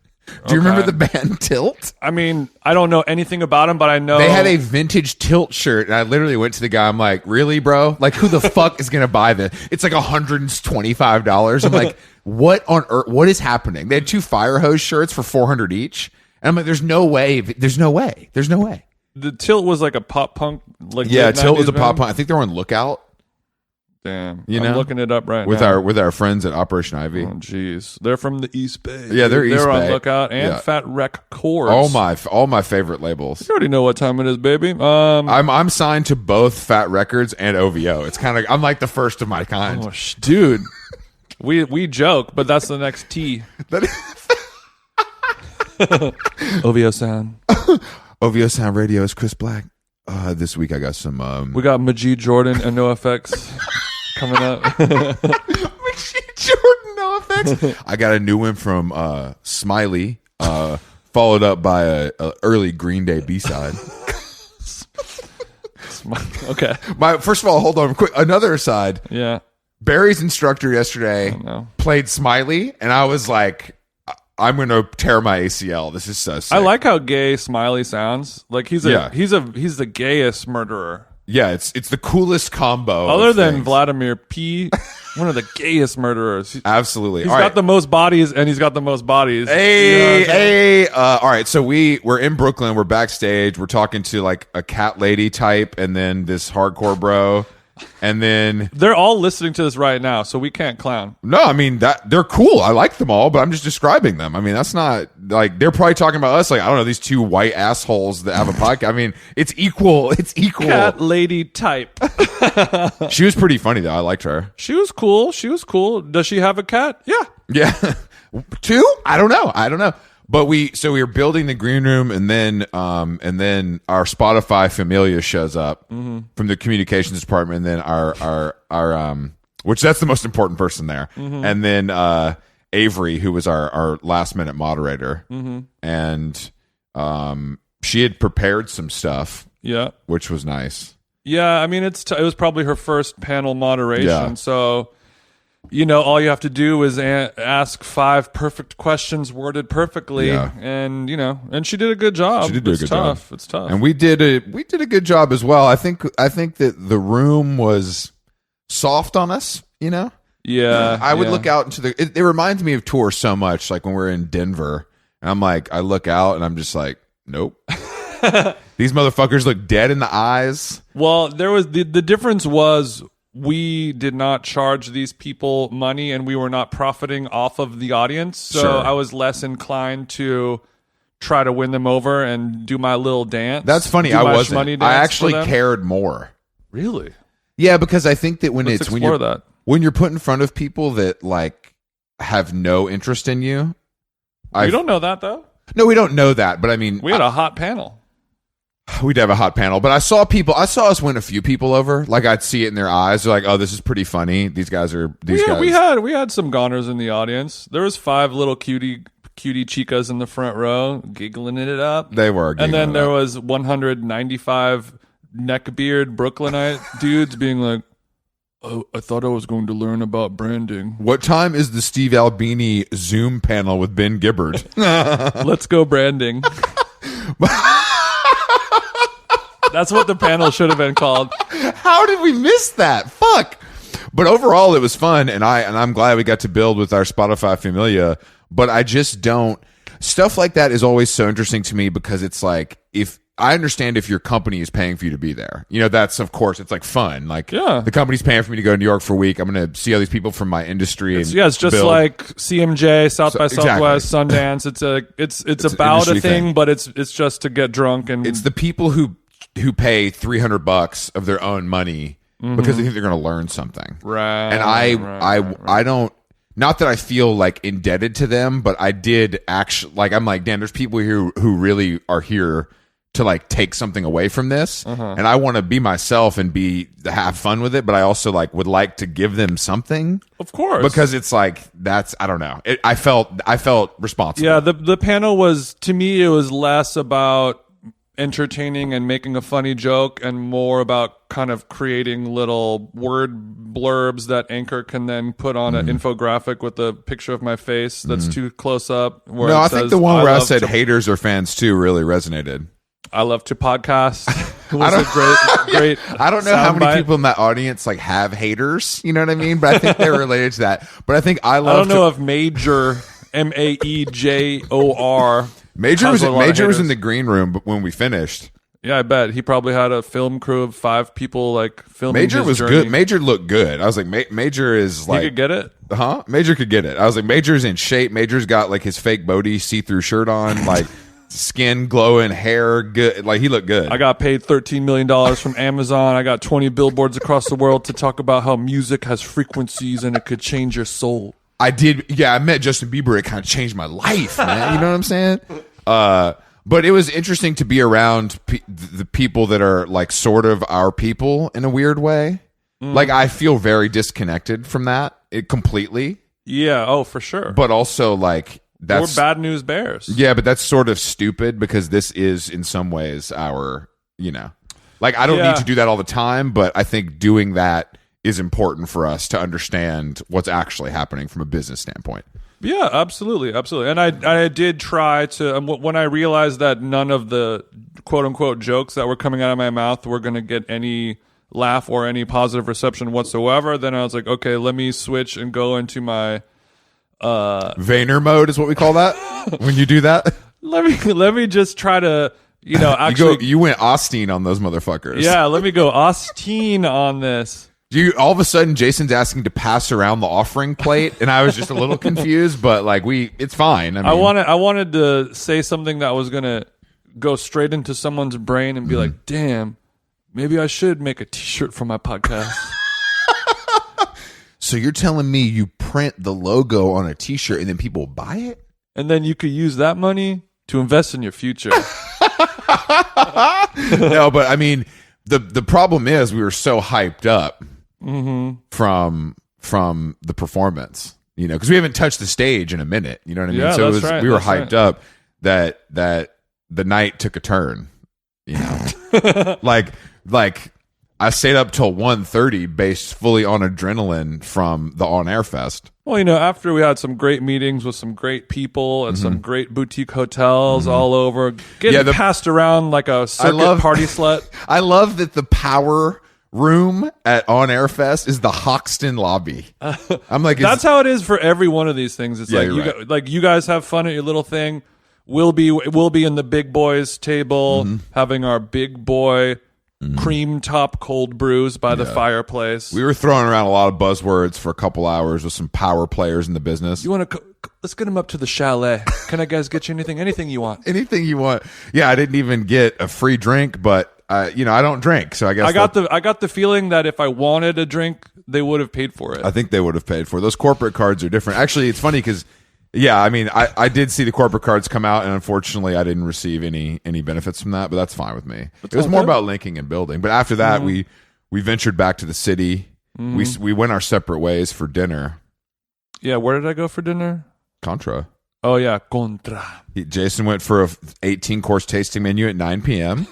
S2: Do you remember the band Tilt?
S1: I mean, I don't know anything about them, but I know
S2: they had a vintage Tilt shirt, and I literally went to the guy. I'm like, "Really, bro? Like, who the fuck is gonna buy this? It's like $125." I'm like, "What on earth? What is happening?" They had 2 fire hose shirts for $400 each, and I'm like, "There's no way. There's no way. There's no way."
S1: The Tilt was like a pop punk, like
S2: Tilt was a pop punk. I think they were on Lookout.
S1: Damn, I'm looking it up right
S2: with
S1: now
S2: with our friends at Operation Ivy.
S1: Oh, jeez, they're from the East Bay.
S2: Yeah, they're East Bay.
S1: They're on Lookout and Fat Wreck Chords.
S2: All my favorite labels.
S1: You already know what time it is, baby.
S2: I'm signed to both Fat Records and OVO. It's kind of I'm like the first of my kind.
S1: Oh, dude, we joke, but that's the next T. OVO Sound.
S2: OVO Sound Radio is Chris Black. This week I got some.
S1: We got Majid Jordan and NoFX coming up.
S2: Majid Jordan, NoFX. I got a new one from Smiley. followed up by a early Green Day B-side.
S1: Okay.
S2: First of all, hold on quick. Another aside.
S1: Yeah.
S2: Barry's instructor yesterday played Smiley, and I was like, I'm going to tear my ACL. This is so sick.
S1: I like how gay Smiley sounds. Like he's the gayest murderer.
S2: Yeah, it's the coolest combo.
S1: Other than Vladimir P, one of the gayest murderers.
S2: Absolutely.
S1: He's got the most bodies, and he's got the most bodies.
S2: Hey. All right, so we're in Brooklyn. We're backstage. We're talking to like a cat lady type, and then this hardcore bro. And then
S1: they're all listening to this right now, so we can't clown.
S2: No, I mean that they're cool. I like them all, but I'm just describing them. I mean, that's not like they're probably talking about us. Like, I don't know, these two white assholes that have a podcast. I mean, it's equal. It's equal.
S1: Cat lady type.
S2: She was pretty funny though. I liked her.
S1: She was cool. Does she have a cat?
S2: Yeah. Two? I don't know. But we were building the green room, and then our Spotify familia shows up from the communications department, and then our which that's the most important person there, and then Avery, who was our last minute moderator, and she had prepared some stuff, which was nice.
S1: Yeah, I mean it was probably her first panel moderation, so. All you have to do is ask 5 perfect questions worded perfectly, and she did a good job.
S2: She did do a good job.
S1: It's tough,
S2: and we did a good job as well. I think that the room was soft on us. Yeah, I would look out into it reminds me of tours so much, like when we're in Denver, and I'm like, I look out and I'm just like, nope. These motherfuckers look dead in the eyes.
S1: Well, there was the difference was. We did not charge these people money, and we were not profiting off of the audience. So I was less inclined to try to win them over and do my little dance.
S2: That's funny. I wasn't. I actually cared more.
S1: Really?
S2: Yeah, because I think that when
S1: when
S2: you're put in front of people that like have no interest in you,
S1: you don't know that though.
S2: No, we don't know that. But I mean,
S1: we had a hot panel.
S2: We'd have a hot panel, but I saw us win a few people over. Like I'd see it in their eyes. They're like, "Oh, this is pretty funny. These guys." We
S1: had some goners in the audience. There was 5 little cutie chicas in the front row, giggling it up.
S2: They were,
S1: and then there was 195 neckbeard Brooklynite dudes being like, "Oh, I thought I was going to learn about branding."
S2: What time is the Steve Albini Zoom panel with Ben Gibbard?
S1: Let's go branding. That's what the panel should have been called.
S2: How did we miss that? Fuck. But overall, it was fun, and I'm glad we got to build with our Spotify familia. But I just don't. Stuff like that is always so interesting to me because it's like if I understand if your company is paying for you to be there. That's of course it's like fun. Like the company's paying for me to go to New York for a week. I'm going to see all these people from my industry. It's just build.
S1: Like CMJ, South by Southwest, Sundance. It's about a thing, but it's just to get drunk and
S2: it's the people who pay $300 of their own money because they think they're going to learn something.
S1: Right.
S2: And I don't, not that I feel like indebted to them, but I did actually, like, I'm like, damn, there's people here who really are here to like take something away from this. And I want to be myself and have fun with it. But I also like would like to give them something.
S1: Of course.
S2: Because it's like, I don't know. I felt responsible.
S1: Yeah. The panel was, to me, it was less about entertaining and making a funny joke and more about kind of creating little word blurbs that Anchor can then put on an infographic with a picture of my face that's too close up.
S2: No, I think the one where I said haters are fans too really resonated.
S1: I love to podcast. It was a great
S2: I don't know how many people in that audience like have haters, you know what I mean? But I think they're related to that. But I think I don't
S1: know if Major Major
S2: Major was in the green room when we finished.
S1: Yeah, I bet he probably had a film crew of 5 people like filming.
S2: Major
S1: his
S2: was
S1: journey.
S2: good. Major looked good. I was like, Major is like,
S1: he could get it.
S2: Major could get it. I was like, Major's in shape. Major's got like his fake Bodie see-through shirt on, like skin glowing, hair good. Like he looked good.
S1: I got paid $13 million from Amazon. I got 20 billboards across the world to talk about how music has frequencies and it could change your soul.
S2: I did. Yeah, I met Justin Bieber. It kind of changed my life, man. You know what I'm saying? But it was interesting to be around the people that are like sort of our people in a weird way. Like I feel very disconnected from that completely.
S1: Yeah. Oh, for sure.
S2: But also like
S1: Or bad news bears.
S2: Yeah, but that's sort of stupid because this is in some ways our, like I don't need to do that all the time, but I think doing that is important for us to understand what's actually happening from a business standpoint.
S1: Yeah, absolutely. And I did try to, when I realized that none of the quote unquote jokes that were coming out of my mouth were going to get any laugh or any positive reception whatsoever, then I was like, okay, let me switch and go into my
S2: Vayner mode is what we call that when you do that.
S1: Let me just try to, actually
S2: you went Austin on those motherfuckers.
S1: Yeah, let me go Austin on this.
S2: All of a sudden Jason's asking to pass around the offering plate, and I was just a little confused, but like it's fine. I
S1: wanted to say something that was gonna go straight into someone's brain and be like, damn, maybe I should make a t-shirt for my podcast.
S2: So you're telling me you print the logo on a t-shirt and then people buy it?
S1: And then you could use that money to invest in your future.
S2: No, but I mean, the problem is we were so hyped up from the performance, because we haven't touched the stage in a minute. You know what I mean?
S1: Yeah,
S2: so
S1: that's right.
S2: We were hyped up that the night took a turn. like I stayed up till 1:30 based fully on adrenaline from the On Air Fest.
S1: Well, after we had some great meetings with some great people at some great boutique hotels all over, getting passed around like a circuit party slut.
S2: I love that the power room at On Air Fest is the Hoxton lobby. I'm like,
S1: that's how it is for every one of these things. It's you guys have fun at your little thing. We'll be in the big boys table having our big boy cream top cold brews by the fireplace.
S2: We were throwing around a lot of buzzwords for a couple hours with some power players in the business.
S1: You want to let's get them up to the chalet. Can I guys get you anything you want?
S2: Anything you want. Yeah, I didn't even get a free drink, but I don't drink, so I guess
S1: I got the feeling that if I wanted a drink, they would have paid for it.
S2: I think they would have paid for it. Those corporate cards are different. Actually, it's funny because I did see the corporate cards come out, and unfortunately, I didn't receive any benefits from that. But that's fine with me. It was more about linking and building. But after that, we ventured back to the city. We went our separate ways for dinner.
S1: Yeah, where did I go for dinner?
S2: Contra.
S1: Oh yeah, Contra.
S2: Jason went for a 18-course tasting menu at 9 p.m.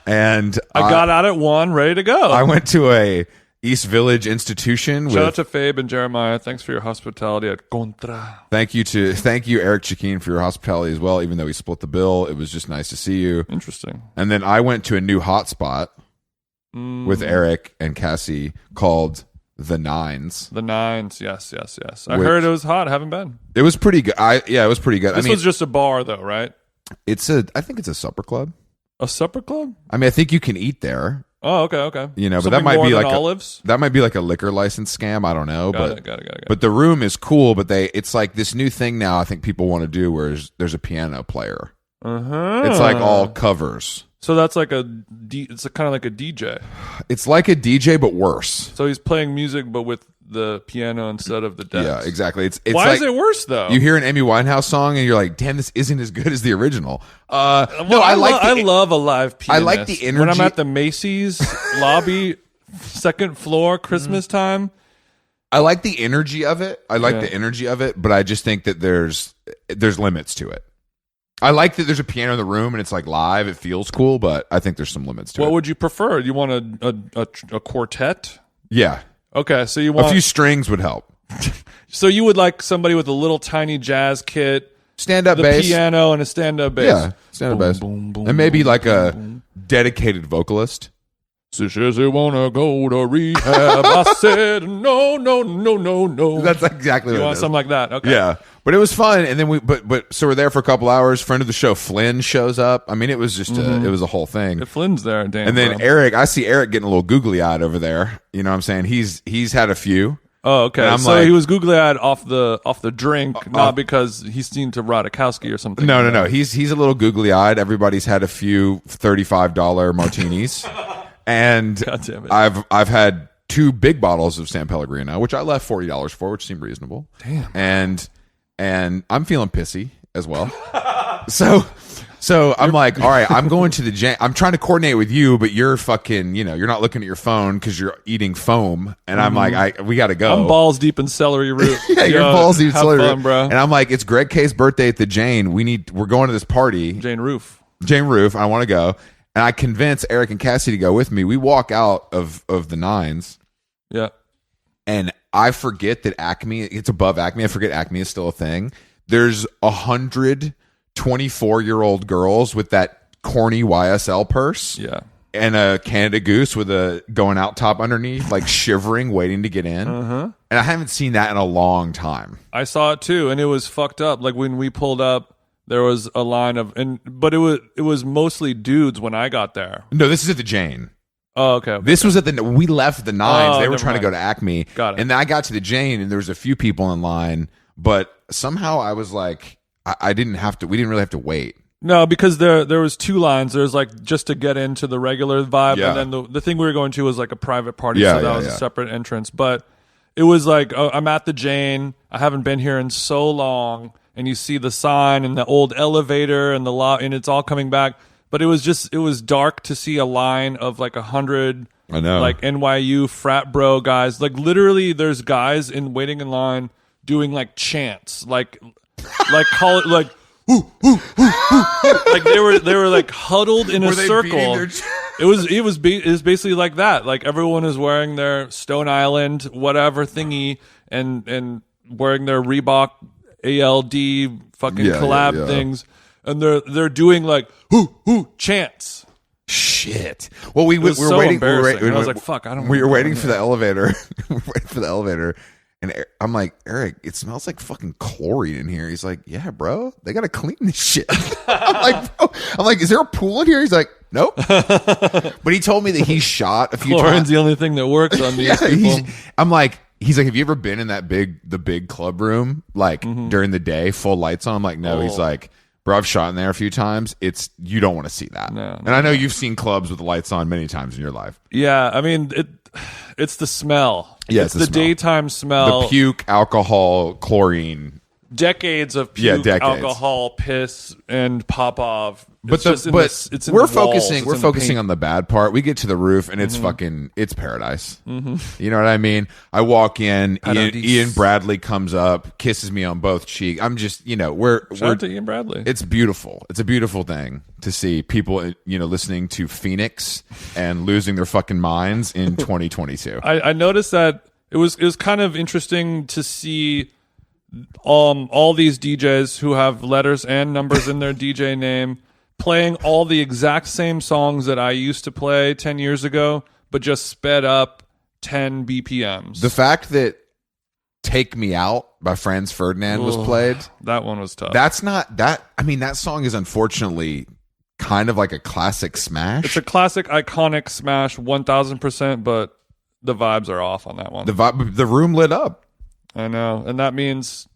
S2: and
S1: I got out at 1, ready to go.
S2: I went to a East Village institution.
S1: Shout out to Fabe and Jeremiah. Thanks for your hospitality at Contra.
S2: Thank you, Eric Chakeen, for your hospitality as well. Even though we split the bill, it was just nice to see you.
S1: Interesting.
S2: And then I went to a new hotspot with Eric and Cassie called The Nines.
S1: The Nines, yes. I heard it was hot. I haven't been.
S2: It was pretty good. It was pretty good.
S1: This was just a bar, though, right?
S2: I think it's a supper club.
S1: A supper club?
S2: I mean, I think you can eat there.
S1: Oh, okay.
S2: But that might be like
S1: olives.
S2: That might be like a liquor license scam. I don't know.
S1: Got it.
S2: But the room is cool. But it's like this new thing now. I think people want to do where there's a piano player. It's like all covers.
S1: So that's like it's kind of like a DJ.
S2: It's like a DJ, but worse.
S1: So he's playing music, but with the piano instead of the decks.
S2: Yeah, exactly. It's
S1: why is it worse though?
S2: You hear an Amy Winehouse song and you're like, "Damn, this isn't as good as the original."
S1: I love a live pianist.
S2: I like the energy
S1: when I'm at the Macy's lobby, second floor, Christmas time.
S2: I like the energy of it. But I just think that there's limits to it. I like that there's a piano in the room and it's like live. It feels cool, but I think there's some limits to it.
S1: What would you prefer? You want a quartet?
S2: Yeah.
S1: Okay, so you want
S2: a few strings would help.
S1: So you would like somebody with a little tiny jazz kit,
S2: stand-up bass,
S1: piano, and a stand-up bass.
S2: Yeah, stand-up bass, and maybe like a dedicated vocalist.
S1: So she says, "Wanna go to rehab?" I said, "No."
S2: That's exactly what
S1: you want. Something like that. Okay.
S2: Yeah, but it was fun. And then so we're there for a couple hours. Friend of the show, Flynn, shows up. I mean, it was just it was a whole thing.
S1: If Flynn's there, damn.
S2: And then Eric, I see Eric getting a little googly eyed over there. You know what I'm saying? He's had a few.
S1: Oh, okay. So he was googly eyed off the drink, not because he's seen to Rodakowski or something.
S2: No. He's a little googly eyed. Everybody's had a few $35 martinis. And
S1: God damn it.
S2: I've had 2 big bottles of San Pellegrino, which I left $40 for, which seemed So I'm feeling pissy as well. so So I'm like, all right, I'm going to the Jane. I'm trying to coordinate with you, but you're fucking, you're not looking at your phone because you're eating foam. And I'm like, we got to go.
S1: I'm balls deep in celery root.
S2: Yeah, you're balls deep in celery root,
S1: bro.
S2: And I'm like, it's Greg K's birthday at the Jane. We're going to this party.
S1: Jane Roof.
S2: I want to go. And I convince Eric and Cassie to go with me. We walk out of the Nines.
S1: Yeah.
S2: And I forget that Acme, it's above Acme. I forget Acme is still a thing. There's 100 24-year-old girls with that corny YSL purse.
S1: Yeah.
S2: And a Canada Goose with a going out top underneath, like shivering, waiting to get in. And I haven't seen that in a long time.
S1: I saw it too, and it was fucked up. Like when we pulled up, there was a line but it was mostly dudes when I got there.
S2: No, this is at the Jane.
S1: Oh, okay.
S2: This was we left the Nines. They were trying to go to Acme.
S1: Got it.
S2: And then I got to the Jane, and there was a few people in line, but somehow I was like, we didn't really have to wait.
S1: No, because there was two lines. There's like just to get into the regular vibe, and then the thing we were going to was like a private party, so that was a separate entrance. But it was like, I'm at the Jane. I haven't been here in so long. And you see the sign and the old elevator and and it's all coming back. But it was dark to see a line of like 100,
S2: I know,
S1: like NYU frat bro guys. Like literally, there's guys waiting in line doing like chants, like call it like ooh, ooh, ooh, ooh. Like they were like huddled in a circle. It was basically like that. Like everyone is wearing their Stone Island whatever thingy and wearing their Reebok ALD fucking collab things, and they're doing like hoo chants.
S2: Shit. Well, we were
S1: so
S2: waiting.
S1: I was like, "Fuck, I don't."
S2: We were waiting for the elevator. We were waiting for the elevator, and I'm like, Eric, it smells like fucking chlorine in here. He's like, yeah, bro, they gotta clean this shit. I'm like, is there a pool in here? He's like, nope. But he told me that he shot a few times.
S1: Chlorine's the only thing that works on these people.
S2: I'm like. He's like, have you ever been in that the big club room, like during the day, full lights on? I'm like, no. He's like, bro, I've shot in there a few times. You don't want to see that. No, and I know you've seen clubs with the lights on many times in your life.
S1: Yeah, I mean, it's the smell.
S2: Yeah,
S1: it's the daytime smell.
S2: The puke, alcohol, chlorine.
S1: Decades of puke, alcohol, piss, and pop-off.
S2: But we're focusing on the bad part. We get to the roof and it's it's paradise. You know what I mean? I walk in, Ian Bradley comes up, kisses me on both cheeks. I'm just, we're
S1: shout out to Ian Bradley.
S2: It's beautiful. It's a beautiful thing to see people, listening to Phoenix and losing their fucking minds in 2022.
S1: I noticed that it was kind of interesting to see all these DJs who have letters and numbers in their DJ name playing all the exact same songs that I used to play 10 years ago, but just sped up 10 BPMs.
S2: The fact that Take Me Out by Franz Ferdinand was played.
S1: That one was tough.
S2: That's not that. I mean, that song is unfortunately kind of like a classic smash.
S1: It's a classic, iconic smash, 1000%, but the vibes are off on that one.
S2: The room lit up.
S1: I know, and that means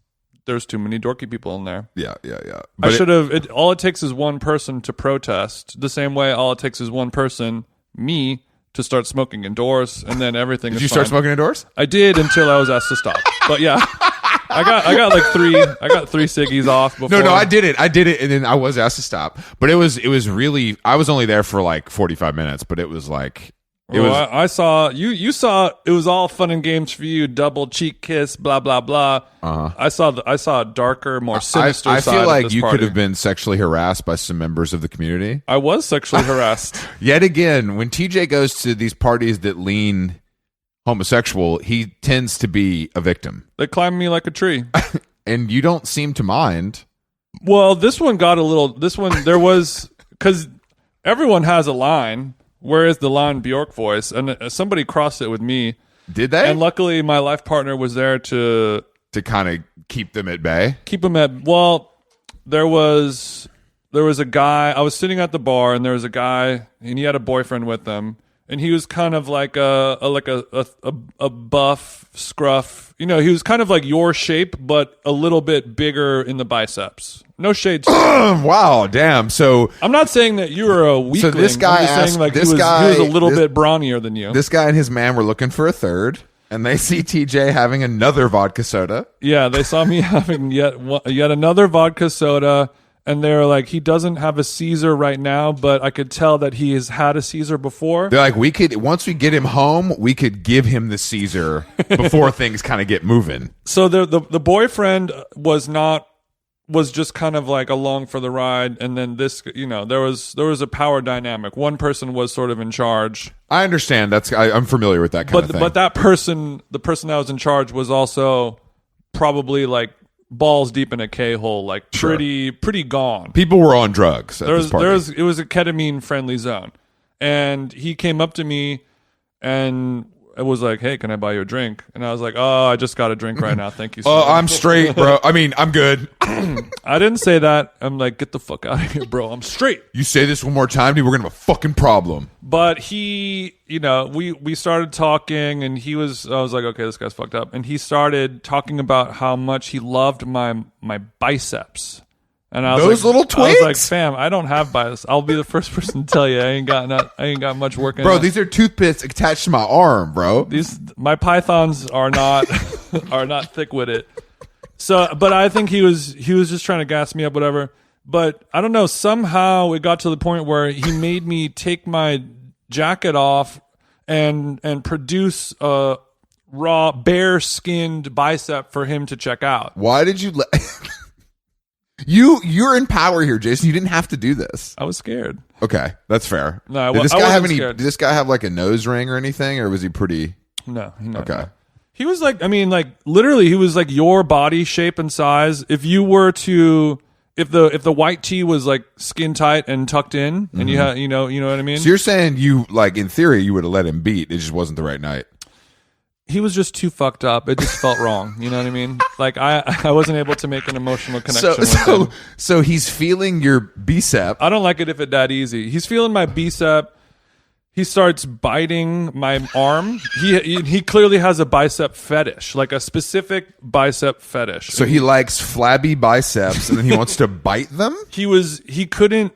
S1: there's too many dorky people in there.
S2: Yeah.
S1: But I should have. All it takes is one person to protest. The same way, all it takes is one person, me, to start smoking indoors, and then everything.
S2: Did you start smoking indoors?
S1: I did until I was asked to stop. But yeah, I got like three. I got 3 ciggies off before.
S2: No, I did it, and then I was asked to stop. But it was really. I was only there for like 45 minutes, but it was like.
S1: I saw you saw it was all fun and games for you, double cheek kiss, blah blah blah. I saw a darker, more sinister
S2: I
S1: side
S2: feel like
S1: of this
S2: you
S1: party.
S2: could have been sexually harassed by some members of the community.
S1: I was sexually harassed.
S2: Yet again, when TJ goes to these parties that lean homosexual, he tends to be a victim.
S1: They climb me like a tree.
S2: And you don't seem to mind.
S1: Well, this one there was, because everyone has a line. Where is the line Bjork voice? And somebody crossed it with me.
S2: Did they?
S1: And luckily, my life partner was there to
S2: kind of keep them at bay.
S1: Well, there was a guy. I was sitting at the bar, and there was a guy, and he had a boyfriend with him, and he was kind of like a buff scruff. He was kind of like your shape, but a little bit bigger in the biceps. No shade.
S2: Wow, damn. So
S1: I'm not saying that you were a weakling.
S2: So this guy
S1: he was a little bit brawnier than you.
S2: This guy and his man were looking for a third, and they see TJ having another vodka soda.
S1: Yeah, they saw me having yet another vodka soda, And they're like, he doesn't have a Caesar right now, but I could tell that he has had a Caesar before.
S2: They're like, once we get him home, we could give him the Caesar before things kind of get moving.
S1: So the boyfriend was just kind of like along for the ride, and then this, there was a power dynamic. One person was sort of in charge.
S2: I understand. I'm familiar with that kind of thing.
S1: But that person, the person that was in charge, was also probably like balls deep in a K-hole, like pretty gone.
S2: People were on drugs at this party.
S1: It was a ketamine friendly zone, and he came up to me and it was like, hey, can I buy you a drink? And I was like, oh, I just got a drink right now, thank you so much.
S2: I'm straight, bro. I mean, I'm good.
S1: I didn't say that. I'm like, get the fuck out of here, bro. I'm straight.
S2: You say this one more time, dude, we're gonna have a fucking problem.
S1: But he, we started talking, and I was like, okay, this guy's fucked up. And he started talking about how much he loved my biceps. And I was
S2: those little twinks?
S1: I was like, fam, I don't have biceps. I'll be the first person to tell you I ain't got much work in.
S2: Bro, these are toothpicks attached to my arm, bro.
S1: My pythons are not thick with it. So, but I think he was just trying to gas me up, whatever. But I don't know, somehow it got to the point where he made me take my jacket off and produce a raw, bare-skinned bicep for him to check out.
S2: Why did you let... You're in power here, Jason. You didn't have to do this.
S1: I was scared.
S2: Okay, that's fair.
S1: No,
S2: did this guy have any?
S1: scared.
S2: Did this guy have like a nose ring or anything, or was he pretty?
S1: No.
S2: Okay.
S1: No. He was like, literally, he was like your body shape and size. If you were to, if the white tee was like skin tight and tucked in, and you had, you know what I mean.
S2: So you're saying in theory, you would have let him beat. It just wasn't the right night.
S1: He was just too fucked up. It just felt wrong. You know what I mean? Like I wasn't able to make an emotional connection with him.
S2: So he's feeling your bicep.
S1: I don't like it if it's that easy. He's feeling my bicep. He starts biting my arm. He clearly has a bicep fetish, like a specific bicep fetish.
S2: So he likes flabby biceps, and then he wants to bite them?
S1: He couldn't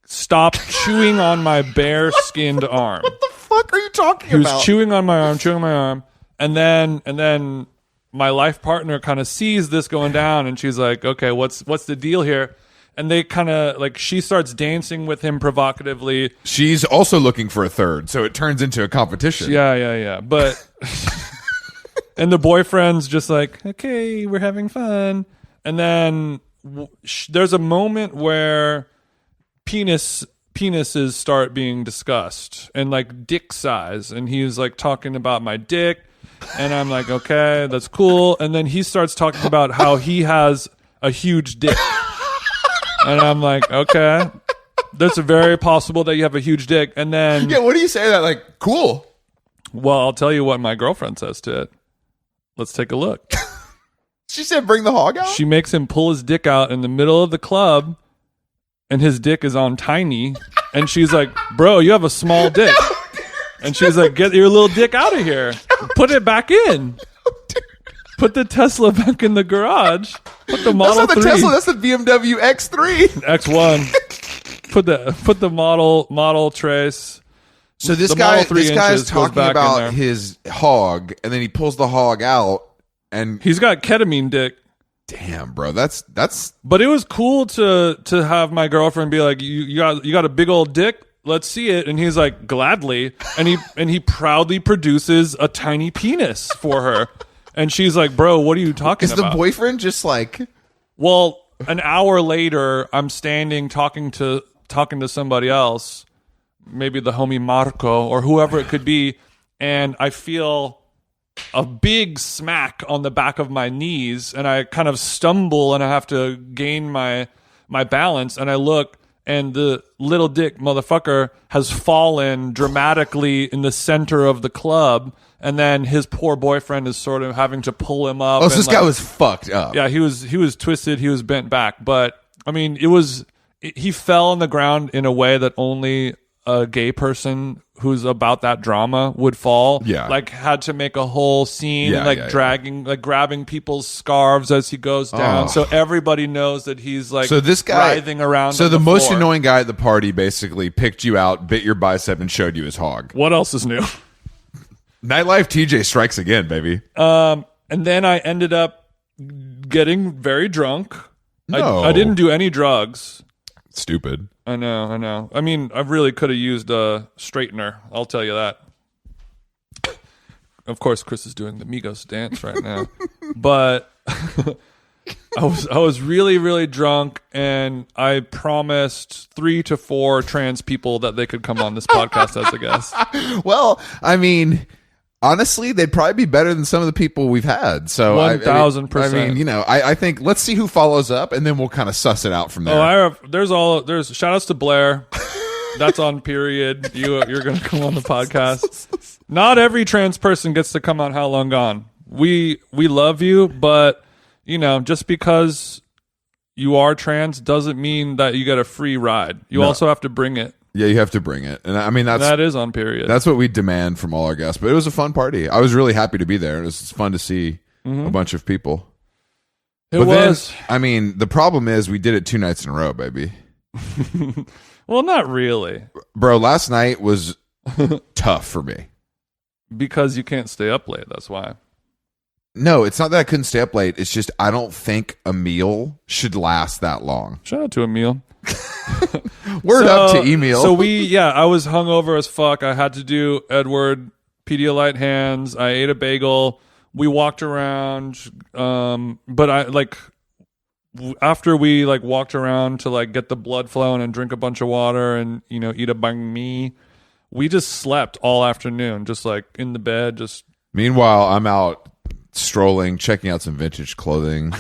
S1: stop chewing on my bare-skinned arm.
S2: What the fuck are you talking
S1: about? He
S2: was
S1: chewing on my arm. And then my life partner kind of sees this going down, and she's like, okay, what's the deal here? And they kind of like, she starts dancing with him provocatively.
S2: She's also looking for a third, so it turns into a competition.
S1: Yeah. But and the boyfriend's just like, okay, we're having fun. And then there's a moment where penises start being discussed, and like dick size, and he's like talking about my dick. And I'm like, okay, that's cool. And then he starts talking about how he has a huge dick. And I'm like, okay, that's very possible that you have a huge dick. And then...
S2: Yeah, what do you say that? Like, cool.
S1: Well, I'll tell you what my girlfriend says to it. Let's take a look.
S2: She said bring the hog out?
S1: She makes him pull his dick out in the middle of the club, and his dick is on tiny. And she's like, bro, you have a small dick. And she's like, get your little dick out of here. Put it back in. Put the Tesla back in the garage. Put the Model 3.
S2: That's not the Tesla, that's the BMW X3.
S1: X1. Put the Model Trace.
S2: So this guy's talking about his hog, and then he pulls the hog out, and
S1: he's got ketamine dick.
S2: Damn, bro, that's.
S1: But it was cool to have my girlfriend be like, you got a big old dick. Let's see it. And he's like, gladly. And he proudly produces a tiny penis for her. And she's like, bro, what are you talking about?
S2: Is the boyfriend just like...
S1: Well, an hour later, I'm standing talking to somebody else, maybe the homie Marco or whoever it could be, and I feel a big smack on the back of my knees, and I kind of stumble, and I have to gain my balance, and I look, and the little dick motherfucker has fallen dramatically in the center of the club, and then his poor boyfriend is sort of having to pull him up.
S2: Oh, so this guy was fucked up.
S1: Yeah, he was twisted, he was bent back. But I mean, he fell on the ground in a way that only a gay person who's about that drama would fall.
S2: Yeah.
S1: Like had to make a whole scene and dragging, like grabbing people's scarves as he goes down. So everybody knows that he's like
S2: this guy,
S1: writhing around.
S2: So
S1: on
S2: the most
S1: floor.
S2: annoying guy at the party basically picked you out, bit your bicep, and showed you his hog.
S1: What else is new?
S2: Nightlife TJ strikes again, baby.
S1: And then I ended up getting very drunk
S2: No.
S1: I didn't do any drugs.
S2: Stupid.
S1: I know. I mean, I really could have used a straightener. I'll tell you that. Of course, Chris is doing the Migos dance right now. But I was really, really drunk, and I promised 3 to 4 trans people that they could come on this podcast as a guest.
S2: Well, I mean, honestly, they'd probably be better than some of the people we've had. So
S1: 1,000%.
S2: I mean, I think let's see who follows up, and then we'll kind of suss it out from there.
S1: There's shout outs to Blair. That's on period. You're going to come on the podcast. Not every trans person gets to come on How Long Gone. We love you, but just because you are trans doesn't mean that you get a free ride. You also have to bring it.
S2: Yeah, you have to bring it. And I mean,
S1: that is on period.
S2: That's what we demand from all our guests. But it was a fun party. I was really happy to be there. It was fun to see a bunch of people.
S1: Then,
S2: I mean, the problem is we did it 2 nights in a row, baby.
S1: Well, not really.
S2: Bro, last night was tough for me.
S1: Because you can't stay up late, that's why.
S2: No, it's not that I couldn't stay up late. It's just I don't think a meal should last that long.
S1: Shout out to Emil.
S2: Word up to Emil.
S1: So I was hungover as fuck. I had to do Edward Pedialyte hands. I ate a bagel. We walked around, but after we walked around to get the blood flowing and drink a bunch of water and eat a banh mi, we just slept all afternoon, just in the bed. Just
S2: meanwhile, I'm out strolling, checking out some vintage clothing,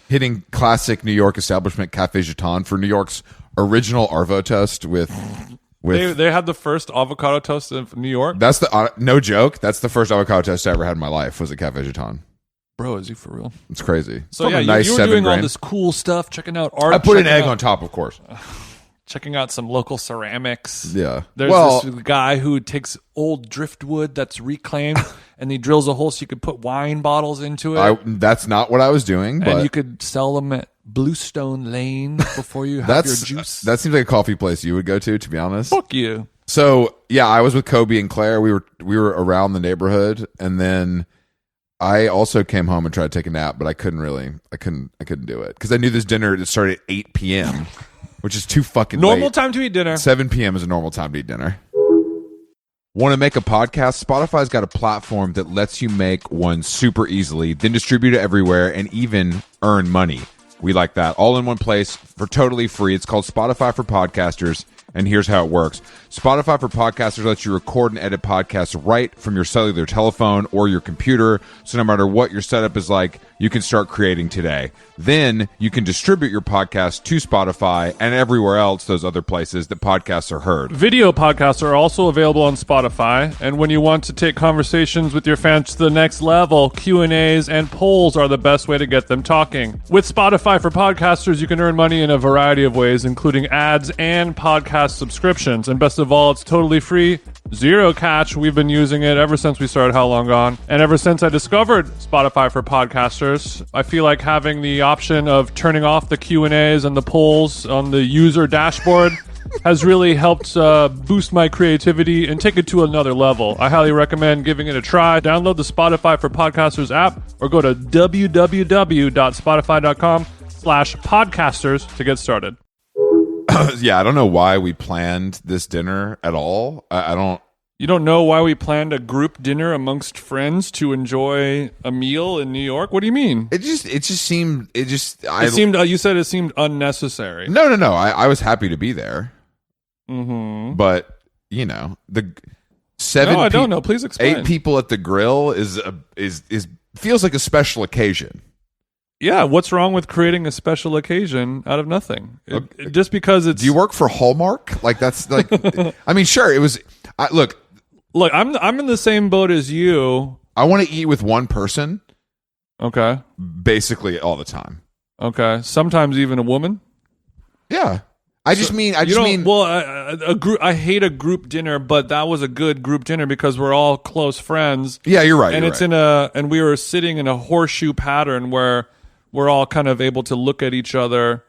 S2: hitting classic New York establishment Cafe Jeton for New York's original Arvo toast with
S1: they had the first avocado toast in New York.
S2: That's the no joke. That's the first avocado toast I ever had in my life. Was at Cafe Jeton.
S1: Bro, is he for real?
S2: It's crazy.
S1: So
S2: you
S1: were doing all this cool stuff, checking out art.
S2: I put an egg on top, of course.
S1: Checking out some local ceramics.
S2: Yeah.
S1: There's this guy who takes old driftwood that's reclaimed and he drills a hole so you could put wine bottles into it.
S2: That's not what I was doing. But
S1: and you could sell them at Bluestone Lane before you have your juice.
S2: That seems like a coffee place you would go to be honest.
S1: Fuck you.
S2: So, yeah, I was with Kobe and Claire. We were around the neighborhood, and then I also came home and tried to take a nap, but I couldn't do it because I knew this dinner started at 8 p.m., which is too fucking
S1: normal
S2: late.
S1: Time to eat dinner.
S2: 7 p.m. is a normal time to eat dinner. Want to make a podcast? Spotify's got a platform that lets you make one super easily, then distribute it everywhere, and even earn money. We like that. All in one place for totally free. It's called Spotify for Podcasters. And here's how it works. Spotify for Podcasters lets you record and edit podcasts right from your cellular telephone or your computer. So no matter what your setup is like, you can start creating today. Then you can distribute your podcast to Spotify and everywhere else, those other places that podcasts are heard.
S1: Video podcasts are also available on Spotify. And when you want to take conversations with your fans to the next level, Q&As and polls are the best way to get them talking. With Spotify for Podcasters, you can earn money in a variety of ways, including ads and podcast subscriptions. And best of all, it's totally free, zero catch. We've been using it ever since we started How Long Gone. And ever since I discovered Spotify for Podcasters, I feel like having the option of turning off the Q&As and the polls on the user dashboard has really helped boost my creativity and take it to another level. I highly recommend giving it a try. Download the Spotify for Podcasters app or go to www.spotify.com/podcasters to get started.
S2: Yeah, I don't know why we planned this dinner at all. I don't.
S1: You don't know why we planned a group dinner amongst friends to enjoy a meal in New York? What do you mean?
S2: It just seemed. You
S1: said it seemed unnecessary.
S2: No. I was happy to be there.
S1: Mm-hmm.
S2: But the 7.
S1: No, I don't know. Please explain.
S2: 8 people at the grill is feels like a special occasion.
S1: Yeah, what's wrong with creating a special occasion out of nothing? Just because it's.
S2: Do you work for Hallmark? Like that's like. I mean, sure. It was. Look,
S1: I'm in the same boat as you.
S2: I want to eat with one person.
S1: Okay.
S2: Basically, all the time.
S1: Okay. Sometimes even a woman.
S2: Yeah. I just mean.
S1: Well, a group. I hate a group dinner, but that was a good group dinner because we're all close friends.
S2: Yeah, you're right.
S1: And and we were sitting in a horseshoe pattern where we're all kind of able to look at each other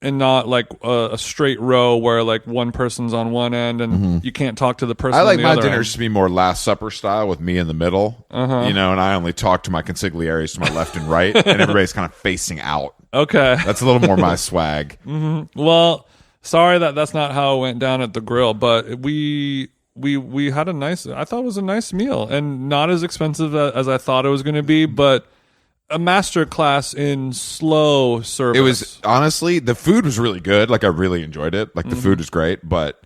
S1: like a straight row where like one person's on one end and you can't talk to the person.
S2: I like
S1: on the
S2: my
S1: other
S2: dinners
S1: end.
S2: to be more Last Supper style with me in the middle, and I only talk to my consiglieres to my left and right, and everybody's kind of facing out.
S1: Okay.
S2: That's a little more my swag.
S1: Well, sorry that's not how it went down at the grill, but we had I thought it was a nice meal and not as expensive as I thought it was going to be, but a master class in slow service.
S2: It was, honestly, the food was really good. Like, I really enjoyed it. Like, the food was great, but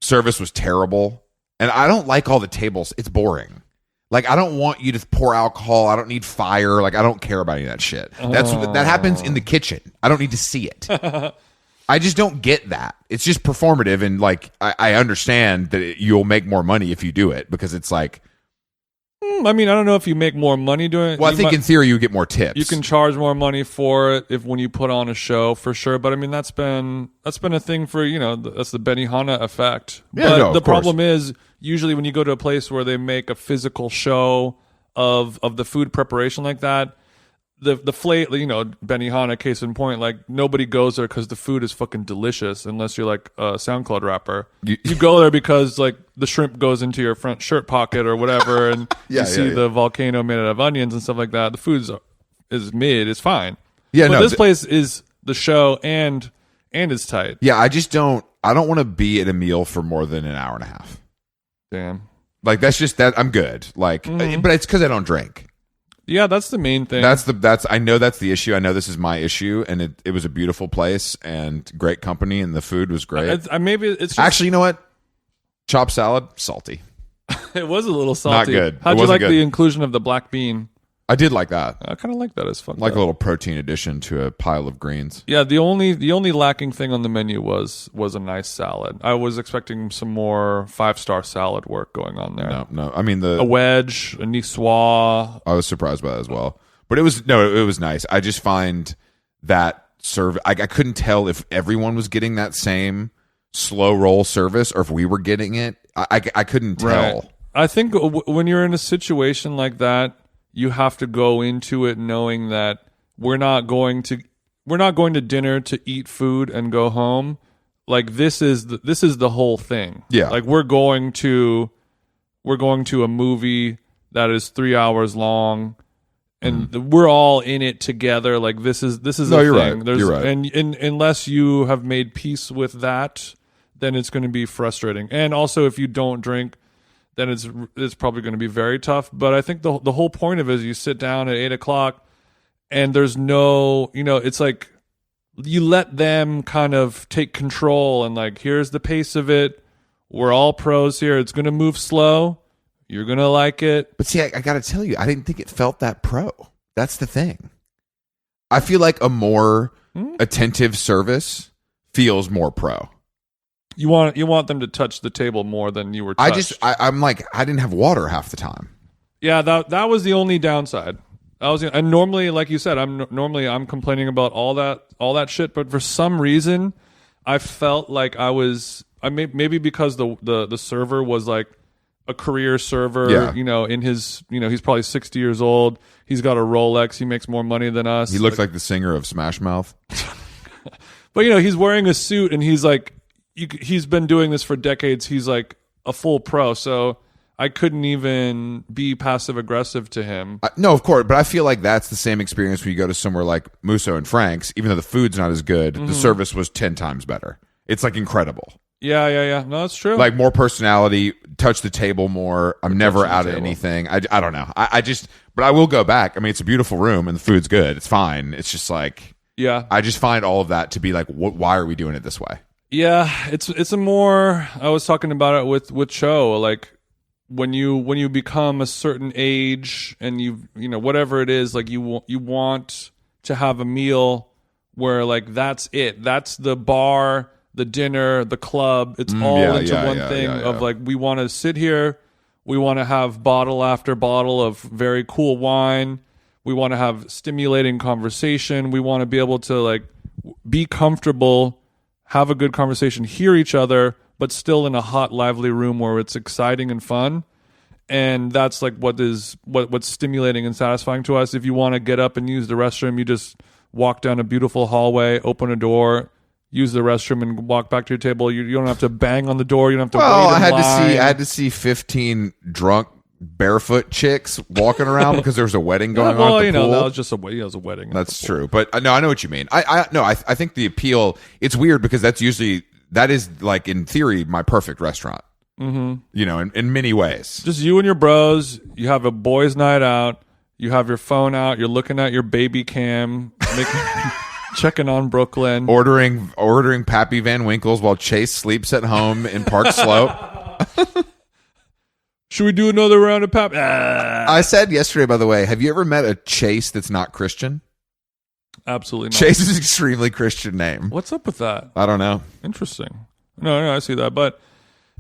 S2: service was terrible. And I don't like all the tables. It's boring. Like, I don't want you to pour alcohol. I don't need fire. Like, I don't care about any of that shit. That happens in the kitchen. I don't need to see it. I just don't get that. It's just performative, and like I understand that you'll make more money if you do it, because it's like,
S1: I mean, I don't know if you make more money doing it.
S2: Well, I think in theory you get more tips.
S1: You can charge more money for it when you put on a show, for sure. But I mean, that's been a thing for, that's the Benihana effect.
S2: Yeah,
S1: but
S2: no,
S1: the
S2: of course.
S1: problem is, usually when you go to a place where they make a physical show of the food preparation like that, the Benihana, case in point, like nobody goes there because the food is fucking delicious, unless you're like a SoundCloud rapper. You go there because like the shrimp goes into your front shirt pocket or whatever, and you see the volcano made out of onions and stuff like that. The food is mid, it's fine.
S2: Yeah,
S1: but
S2: no,
S1: this place is the show and it's tight.
S2: Yeah, I don't want to be at a meal for more than an hour and a half.
S1: Damn.
S2: Like, that's just that I'm good. Like, but it's because I don't drink.
S1: Yeah, that's the main thing.
S2: I know that's the issue. I know this is my issue, and it was a beautiful place and great company, and the food was great.
S1: Maybe it's just,
S2: actually, you know what? Chopped salad, salty.
S1: It was a little salty.
S2: Not good.
S1: How'd you like the inclusion of the black bean?
S2: I did like that.
S1: I kind of like that as fun.
S2: Like a little protein addition to a pile of greens.
S1: Yeah, the only lacking thing on the menu was a nice salad. I was expecting some more 5-star salad work going on there.
S2: No. I mean,
S1: a wedge, a niçoise.
S2: I was surprised by that as well. But it was nice. I just find that I couldn't tell if everyone was getting that same slow roll service or if we were getting it. I couldn't tell.
S1: Right. I think when you're in a situation like that, you have to go into it knowing that we're not going to dinner to eat food and go home. Like, this is the whole thing.
S2: Yeah.
S1: Like, we're going to a movie that is 3 hours long, and we're all in it together. Like, this is
S2: no,
S1: a
S2: you're
S1: thing.
S2: Right. You're right.
S1: And unless you have made peace with that, then it's going to be frustrating. And also, if you don't drink, then it's probably going to be very tough. But I think the whole point of it is you sit down at 8:00 and there's no, it's like you let them kind of take control and like, here's the pace of it. We're all pros here. It's going to move slow. You're going to like it.
S2: But see, I got to tell you, I didn't think it felt that pro. That's the thing. I feel like a more attentive service feels more pro.
S1: You want them to touch the table more than you were touched.
S2: I'm like, I didn't have water half the time.
S1: Yeah, that was the only downside. And normally, like you said, I'm complaining about all that shit, but for some reason, I felt like maybe because the server was like a career server,
S2: yeah.
S1: In his, he's probably 60 years old. He's got a Rolex. He makes more money than us.
S2: He looks like the singer of Smash Mouth.
S1: But he's wearing a suit and he's like, he's been doing this for decades. He's like a full pro. So I couldn't even be passive aggressive to him.
S2: No, of course. But I feel like that's the same experience when you go to somewhere like Musso and Frank's. Even though the food's not as good, the service was 10 times better. It's like incredible.
S1: Yeah. No, that's true.
S2: Like more personality, touch the table more. I'm never out of anything. I don't know. But I will go back. I mean, it's a beautiful room and the food's good. It's fine. It's just like,
S1: yeah.
S2: I just find all of that to be like, why are we doing it this way?
S1: Yeah, it's a more. I was talking about it with Cho. Like when you become a certain age and you whatever it is, like you want to have a meal where like that's it. That's the bar, the dinner, the club. It's all into one thing of like, we want to sit here. We want to have bottle after bottle of very cool wine. We want to have stimulating conversation. We want to be able to like be comfortable, have a good conversation, hear each other, but still in a hot, lively room where it's exciting and fun. And that's like what's stimulating and satisfying to us. If you want to get up and use the restroom, you just walk down a beautiful hallway, open a door, use the restroom, and walk back to your table. You don't have to bang on the door. You don't have to wait in line.
S2: I had to see 15 drunk barefoot chicks walking around because there was a wedding going on at the pool.
S1: That was just a wedding.
S2: That's true. But no, I know what you mean. I think the appeal, it's weird because that is like in theory my perfect restaurant. Mm-hmm. You know, in many ways.
S1: Just you and your bros, you have a boys' night out, you have your phone out, you're looking at your baby cam, checking on Brooklyn.
S2: Ordering Pappy Van Winkles while Chase sleeps at home in Park Slope.
S1: Should we do another round of Pappy?
S2: I said yesterday, by the way, have you ever met a Chase that's not Christian?
S1: Absolutely not.
S2: Chase is an extremely Christian name.
S1: What's up with that?
S2: I don't know.
S1: Interesting. No, I see that. But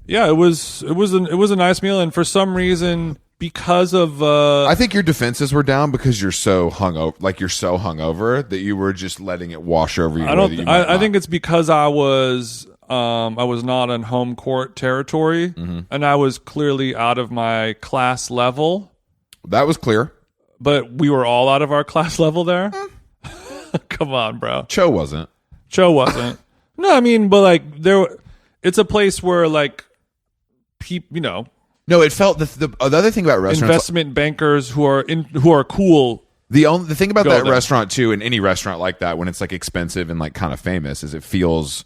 S1: yeah, it was a nice meal, and for some reason, because of
S2: I think your defenses were down because you're so hungover that you were just letting it wash over you.
S1: I think it's because I was not in home court territory, and I was clearly out of my class level.
S2: That was clear.
S1: But we were all out of our class level there. Come on, bro.
S2: Cho wasn't.
S1: No, I mean, but like it's a place where like people,
S2: No, it felt the other thing about restaurants,
S1: investment bankers who are cool.
S2: The thing about that
S1: there.
S2: restaurant too, and any restaurant like that, when it's like expensive and like kind of famous, is it feels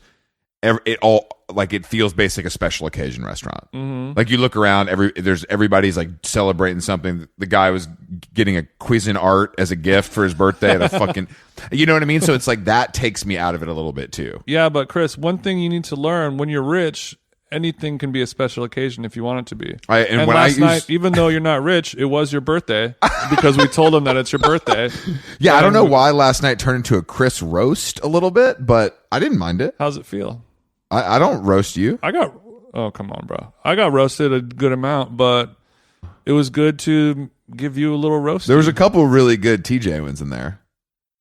S2: basic a special occasion restaurant. Mm-hmm. Like you look around, everybody's like celebrating something. The guy was getting a Cuisinart as a gift for his birthday at a fucking, you know what I mean? So it's like that takes me out of it a little bit too.
S1: Yeah, but Chris, one thing you need to learn: when you're rich, anything can be a special occasion if you want it to be. And last night, even though you're not rich, it was your birthday because we told them that it's your birthday.
S2: Yeah, I don't know why last night turned into a Chris roast a little bit, but I didn't mind it.
S1: How's it feel?
S2: I don't roast you.
S1: Oh, come on, bro. I got roasted a good amount, but it was good to give you a little roast.
S2: There was a couple really good TJ ones in there.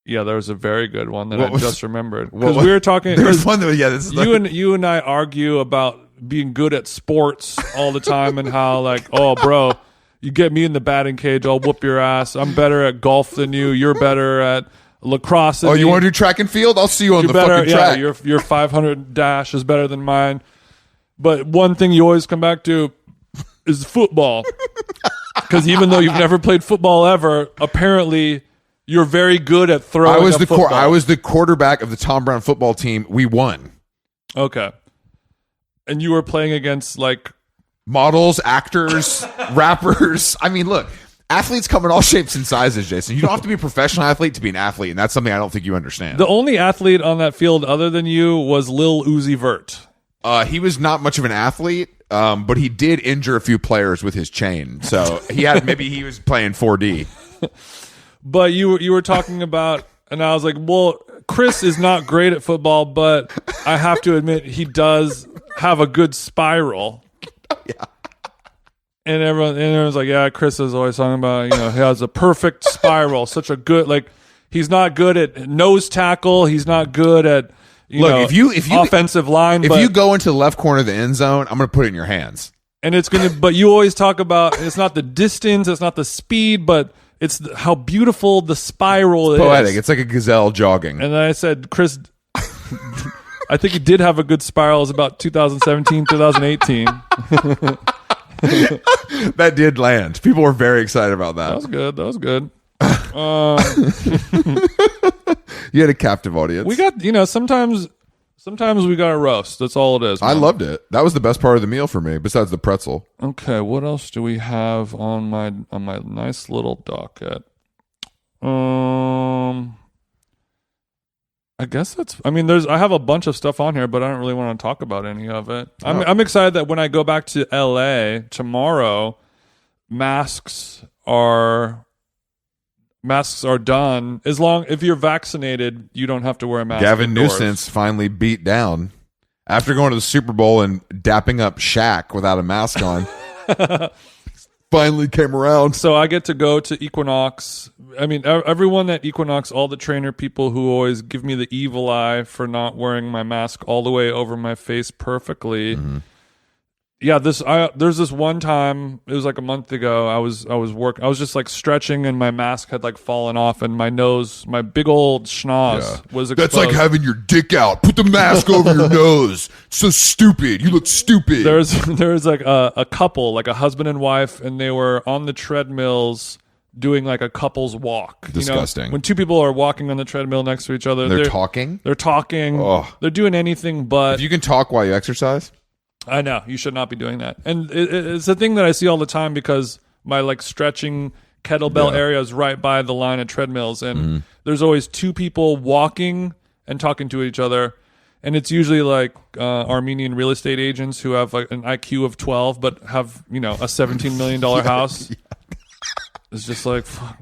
S1: Yeah, there was a very good one that I just remembered. Because we were talking.
S2: There was one that, yeah, this is
S1: you and I argue about being good at sports all the time and how like, oh, bro, you get me in the batting cage, I'll whoop your ass. I'm better at golf than you. You're better at lacrosse.
S2: Oh, you want to do track and field? I'll see you on the fucking track.
S1: Yeah, your 500 dash is better than mine. But one thing you always come back to is football. Because even though you've never played football ever, apparently you're very good at throwing. I
S2: was the quarterback of the Tom Brown football team. We won.
S1: Okay. And you were playing against like
S2: models, actors, rappers. I mean, look. Athletes come in all shapes and sizes, Jason. You don't have to be a professional athlete to be an athlete, and that's something I don't think you understand.
S1: The only athlete on that field other than you was Lil Uzi Vert.
S2: He was not much of an athlete, but he did injure a few players with his chain. So maybe he was playing 4D.
S1: But you were talking about, and I was like, well, Chris is not great at football, but I have to admit he does have a good spiral.
S2: Yeah.
S1: And everyone's like, yeah, Chris is always talking about, he has a perfect spiral, such a good, like, he's not good at nose tackle, he's not good at, if you offensive line.
S2: If you go into the left corner of the end zone, I'm going to put it in your hands.
S1: And but you always talk about, it's not the distance, it's not the speed, but it's how beautiful the spiral is.
S2: Poetic. It's like a gazelle jogging.
S1: And then I said, Chris, I think he did have a good spiral. It was about 2017, 2018.
S2: That did land. People were very excited about that.
S1: That was good.
S2: You had a captive audience.
S1: We got, sometimes we got a roast. That's all it is, man.
S2: I loved it. That was the best part of the meal for me, besides the pretzel.
S1: Okay, what else do we have on my nice little docket? I guess I have a bunch of stuff on here, but I don't really want to talk about any of it. I'm excited that when I go back to LA tomorrow, masks are done. If you're vaccinated, you don't have to wear a mask.
S2: Gavin
S1: indoors.
S2: Newsom's finally beat down after going to the Super Bowl and dapping up Shaq without a mask on. Finally came around.
S1: So I get to go to Equinox. I mean, everyone at Equinox, all the trainer people who always give me the evil eye for not wearing my mask all the way over my face perfectly. Mm-hmm. Yeah, there's this one time, it was like a month ago, I was just like stretching and my mask had like fallen off and my nose, my big old schnoz was exposed.
S2: That's like having your dick out. Put the mask over your nose. So stupid. You look stupid.
S1: There was like a couple, like a husband and wife, and they were on the treadmills doing like a couple's walk.
S2: Disgusting.
S1: You know, when two people are walking on the treadmill next to each other.
S2: They're talking?
S1: They're talking.
S2: Oh.
S1: They're doing anything but...
S2: If you can talk while you exercise...
S1: I know you should not be doing that, and it's a thing that I see all the time because my like stretching kettlebell area is right by the line of treadmills, and there's always two people walking and talking to each other, and it's usually like Armenian real estate agents who have like an IQ of 12 but have a $17 million house. It's just like, fuck.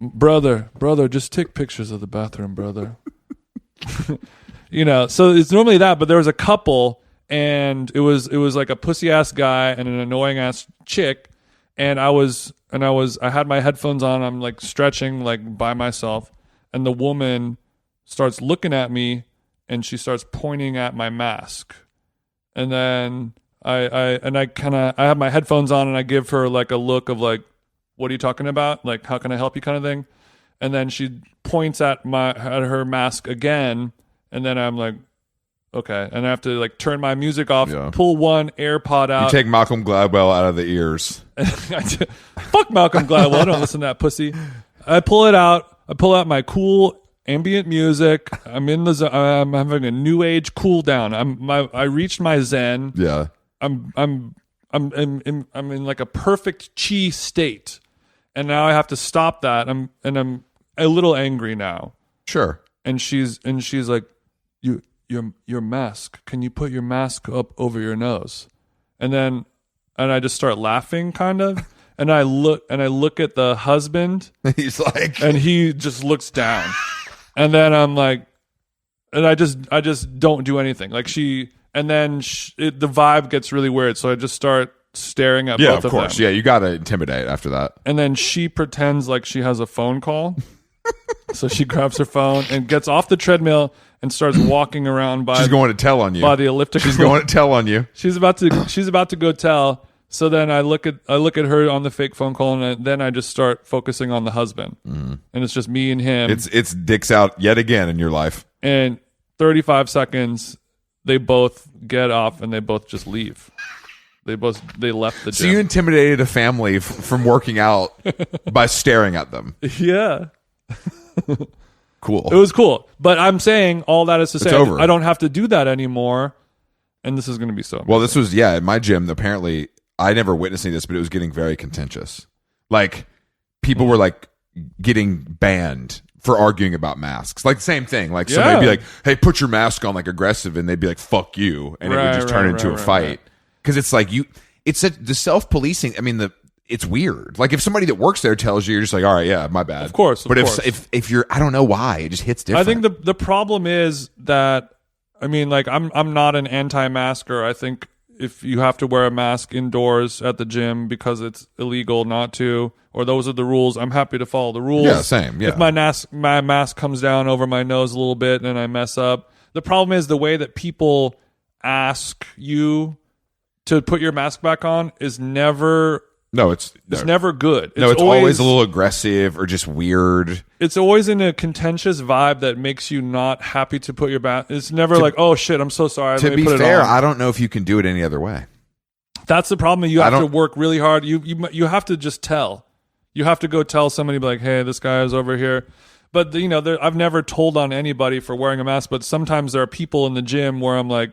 S1: brother, just take pictures of the bathroom, brother. So it's normally that, but there was a couple, and it was like a pussy ass guy and an annoying ass chick, and I had my headphones on. I'm like stretching like by myself, and the woman starts looking at me, and she starts pointing at my mask, and then I have my headphones on, and I give her like a look of like, what are you talking about? Like, how can I help you, kind of thing, and then she points at her mask again. And then I'm like, okay. And I have to like turn my music off, pull one AirPod out.
S2: You take Malcolm Gladwell out of the ears.
S1: Fuck Malcolm Gladwell. I don't listen to that pussy. I pull it out. I pull out my cool ambient music. I'm in the I'm having a new age cool down. I reached my zen.
S2: Yeah.
S1: I'm in like a perfect chi state. And now I have to stop that. I'm a little angry now.
S2: Sure.
S1: And she's like, your mask. Can you put your mask up over your nose? And I just start laughing, kind of. And I look at the husband.
S2: He's like,
S1: and he just looks down. And then I'm like, and I just don't do anything. Like the vibe gets really weird. So I just start staring at both of them.
S2: Yeah, of course. Yeah, you got to intimidate after that.
S1: And then she pretends like she has a phone call. So she grabs her phone and gets off the treadmill and starts walking around by.
S2: She's going to tell on you.
S1: By the elliptical.
S2: She's going to tell on you.
S1: She's about to go tell. So then I look at her on the fake phone call, and then I just start focusing on the husband, and it's just me and him.
S2: It's dicks out yet again in your life.
S1: And 35 seconds, they both get off and they both just leave. They left the gym.
S2: So you intimidated a family from working out by staring at them.
S1: Yeah.
S2: Cool.
S1: It was cool. But I'm saying all that is to say
S2: over.
S1: I don't have to do that anymore. And this is going to be so amazing.
S2: Well, this was, at my gym, apparently, I never witnessed any of this, but it was getting very contentious. Like, people were, like, getting banned for arguing about masks. Like, the same thing. Like, somebody would be like, hey, put your mask on, like, aggressive, and they'd be like, fuck you. And it would just turn into a fight. Because it's like, the self-policing, I mean, it's weird. Like, if somebody that works there tells you, you're just like, all right, yeah, my bad.
S1: Of course.
S2: But if you're, I don't know why, it just hits different.
S1: I think the problem is that, I mean, like, I'm not an anti-masker. I think if you have to wear a mask indoors at the gym because it's illegal not to, or those are the rules, I'm happy to follow the rules.
S2: Yeah, same. Yeah.
S1: If my mask comes down over my nose a little bit and I mess up, the problem is the way that people ask you to put your mask back on is never.
S2: No, it's
S1: never good.
S2: It's always a little aggressive or just weird.
S1: It's always in a contentious vibe that makes you not happy to put your mask. It's never like, oh shit, I'm so sorry.
S2: To be fair, I don't know if you can do it any other way.
S1: That's the problem. You have to work really hard. You have to just tell. You have to go tell somebody, like, hey, this guy is over here. But I've never told on anybody for wearing a mask. But sometimes there are people in the gym where I'm like,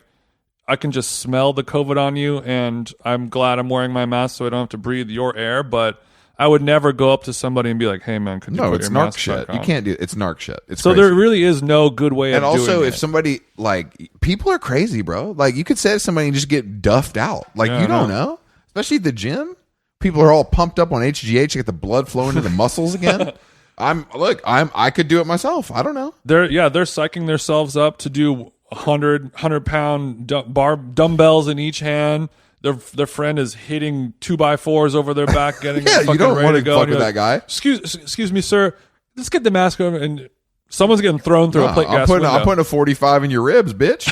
S1: I can just smell the COVID on you, and I'm glad I'm wearing my mask so I don't have to breathe your air. But I would never go up to somebody and be like, "Hey, man, could you put your mask
S2: shit.
S1: back on?"
S2: You can't do it. It's narc shit. It's
S1: so
S2: crazy.
S1: there really is no good way of doing it.
S2: And also, if somebody, like, people are crazy, bro. Like, you could say to somebody and just get duffed out. Like, you don't know. Especially at the gym. People are all pumped up on HGH to get the blood flowing to the muscles again. I could do it myself. I don't know.
S1: They're psyching themselves up to do 100-pound dumbbells in each hand. Their friend is hitting 2x4s over their back, getting
S2: you don't want to
S1: go.
S2: Fuck with that guy.
S1: Excuse me, sir. Let's get the mask over, and someone's getting thrown through a plate glass window.
S2: I'm putting a 45 in your ribs, bitch.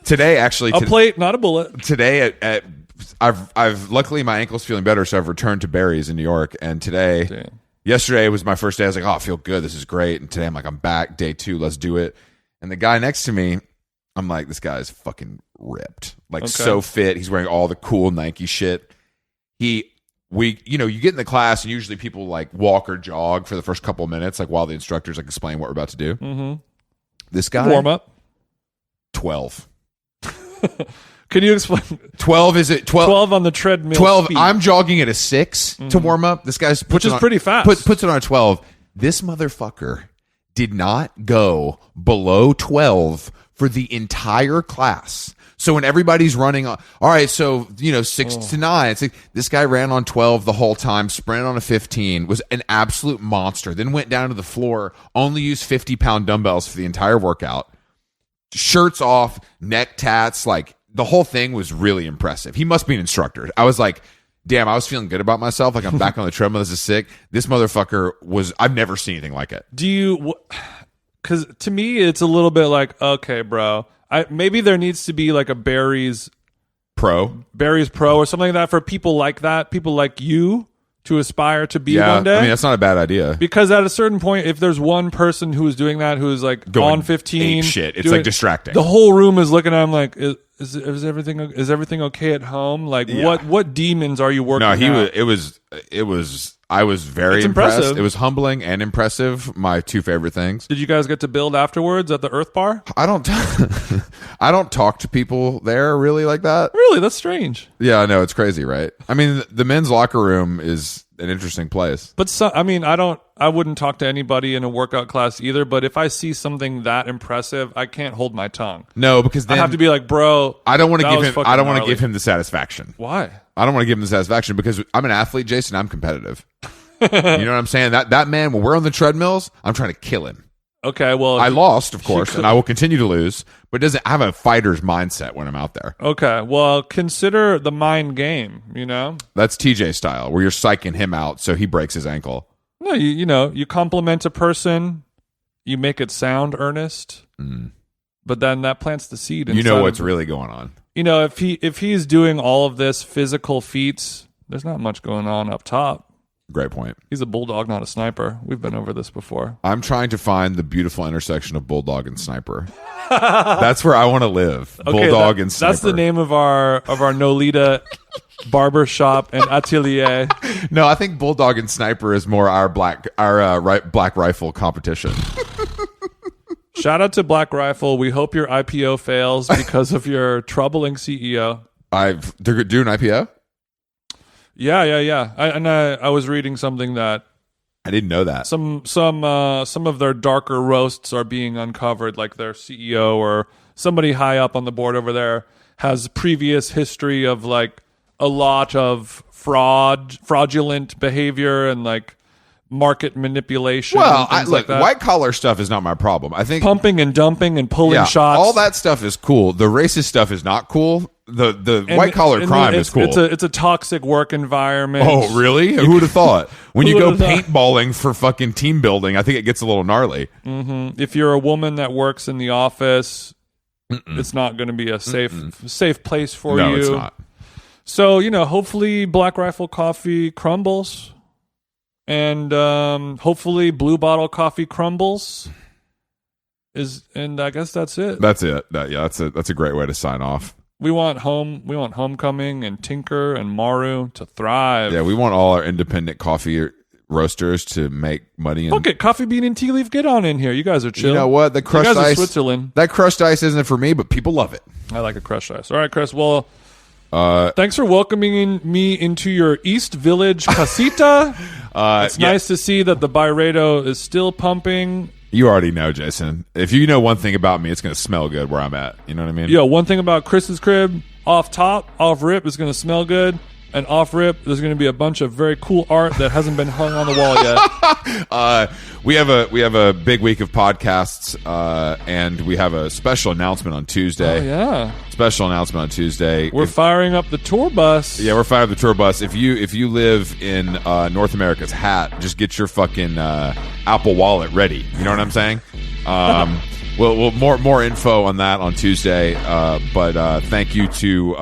S2: Today, actually,
S1: A plate, not a bullet.
S2: today I've luckily my ankle's feeling better, so I've returned to Barry's in New York. And today, yesterday was my first day. I was like, oh, I feel good. This is great. And today I'm like, I'm back. Day 2. Let's do it. And the guy next to me, I'm like, this guy is fucking ripped, like so fit. He's wearing all the cool Nike shit. You get in the class and usually people like walk or jog for the first couple of minutes, like while the instructors like explain what we're about to do. Mm-hmm. This guy
S1: warm up
S2: 12.
S1: Can you explain?
S2: 12 is it
S1: 12 on the treadmill.
S2: 12.
S1: Speed.
S2: I'm jogging at a 6 to warm up. This guy's
S1: which is pretty fast.
S2: Puts it on a 12. This motherfucker did not go below 12 for the entire class. So when everybody's running on, all right, so 6 to 9. It's like this guy ran on 12 the whole time, sprinted on a 15, was an absolute monster. Then went down to the floor, only used 50-pound dumbbells for the entire workout. Shirts off, neck tats, like the whole thing was really impressive. He must be an instructor. I was like, damn, I was feeling good about myself. Like I'm back on the treadmill. This is sick. This motherfucker I've never seen anything like it.
S1: Because to me, it's a little bit like, okay, bro, maybe there needs to be like a Barry's Pro or something like that for people like that, people like you to aspire to be one day.
S2: I mean, that's not a bad idea.
S1: Because at a certain point, if there's one person who's doing that, who's like
S2: going
S1: on 15,
S2: ape shit, it's like distracting.
S1: The whole room is looking at him like, is everything okay at home? Like, what demons are you working?
S2: No, I was very impressed. It was humbling and impressive. My two favorite things.
S1: Did you guys get to build afterwards at the Earth Bar?
S2: I don't talk to people there really like that.
S1: Really? That's strange.
S2: Yeah, I know. It's crazy, right? I mean, the men's locker room is an interesting place.
S1: But I wouldn't talk to anybody in a workout class either, but if I see something that impressive, I can't hold my tongue.
S2: No, because then
S1: I have to be like, bro,
S2: I don't want to give him the satisfaction.
S1: Why?
S2: I don't want to give him the satisfaction because I'm an athlete, Jason. I'm competitive. You know what I'm saying? That man, when we're on the treadmills, I'm trying to kill him.
S1: Okay, well,
S2: I lost, of course, and I will continue to lose, but I have a fighter's mindset when I'm out there.
S1: Okay, well, consider the mind game,
S2: That's TJ style, where you're psyching him out so he breaks his ankle.
S1: No, you compliment a person, you make it sound earnest, but then that plants the seed.
S2: You know what's really going on.
S1: If he's doing all of this physical feats, there's not much going on up top.
S2: Great point.
S1: He's a bulldog, not a sniper. We've been over this before.
S2: I'm trying to find the beautiful intersection of bulldog and sniper. That's where I want to live. Okay, bulldog and sniper.
S1: That's the name of our Nolita barber shop and atelier.
S2: No, I think bulldog and sniper is more our black rifle competition.
S1: Shout out to Black Rifle. We hope your IPO fails because of your troubling CEO.
S2: They're doing IPO?
S1: Yeah. I was reading something that
S2: I didn't know that
S1: some of their darker roasts are being uncovered. Like their CEO or somebody high up on the board over there has previous history of like a lot of fraudulent behavior and like market manipulation.
S2: Well,
S1: and things like that.
S2: White collar stuff is not my problem. I think
S1: pumping and dumping and pulling shots,
S2: all that stuff is cool. The racist stuff is not cool. The white collar crime is cool.
S1: It's a toxic work environment.
S2: Oh, really? Who would have thought? When you go paintballing for fucking team building, I think it gets a little gnarly.
S1: Mm-hmm. If you're a woman that works in the office, it's not going to be a safe place for you.
S2: No, it's not.
S1: So hopefully Black Rifle Coffee crumbles, and hopefully Blue Bottle Coffee crumbles. And I guess that's it.
S2: That's it. That's a great way to sign off.
S1: We want Homecoming and Tinker and Maru to thrive.
S2: Yeah, we want all our independent coffee roasters to make money.
S1: Fuck it, Coffee Bean and Tea Leaf, get on in here. You guys are chill.
S2: You know what? The crushed
S1: you guys
S2: ice,
S1: are Switzerland.
S2: That crushed ice isn't for me, but people love it.
S1: I like a crushed ice. All right, Chris. Well, thanks for welcoming me into your East Village casita. It's nice to see that the Byredo is still pumping.
S2: You already know, Jason. If you know one thing about me, it's going to smell good where I'm at. You know what I mean?
S1: Yo, one thing about Chris's crib, off rip, is going to smell good. And off rip, there's going to be a bunch of very cool art that hasn't been hung on the wall yet.
S2: We have a big week of podcasts, and we have a special announcement on Tuesday.
S1: Oh, yeah.
S2: Special announcement on Tuesday.
S1: We're firing up the tour bus.
S2: Yeah, we're firing up the tour bus. If you live in North America's hat, just get your fucking Apple Wallet ready. You know what I'm saying? Well, more info on that on Tuesday. But thank you to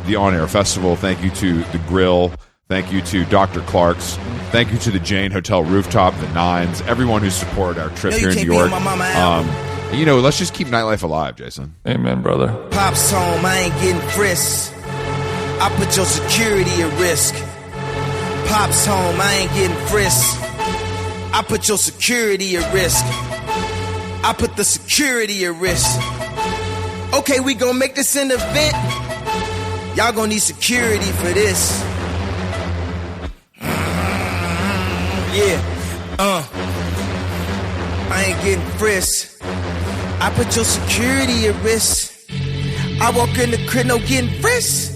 S2: the On Air Festival. Thank you to the Grill. Thank you to Dr. Clark's. Thank you to the Jane Hotel Rooftop, the Nines, everyone who supported our trip here in New York. Let's just keep nightlife alive, Jason.
S1: Amen, brother.
S3: Pops home, I ain't getting frisked. I put your security at risk. Pops home, I ain't getting frisked. I put your security at risk. I put the security at risk. Okay, we gon' make this an event. Y'all gon' need security for this. Yeah, I ain't getting frisked. I put your security at risk. I walk in the crib, no getting frisked.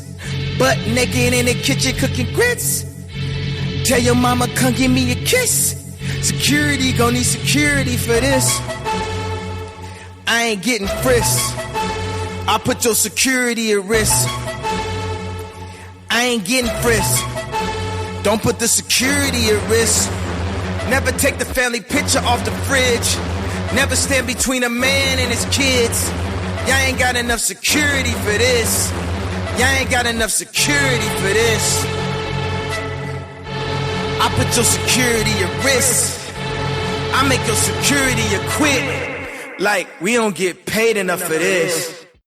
S3: Butt naked in the kitchen cooking grits. Tell your mama, come give me a kiss. Security gon' need security for this. I ain't getting frisked. I put your security at risk. I ain't getting frisked. Don't put the security at risk. Never take the family picture off the fridge. Never stand between a man and his kids. Y'all ain't got enough security for this. Y'all ain't got enough security for this. I put your security at risk. I make your security a quit. Like, we don't get paid enough for this.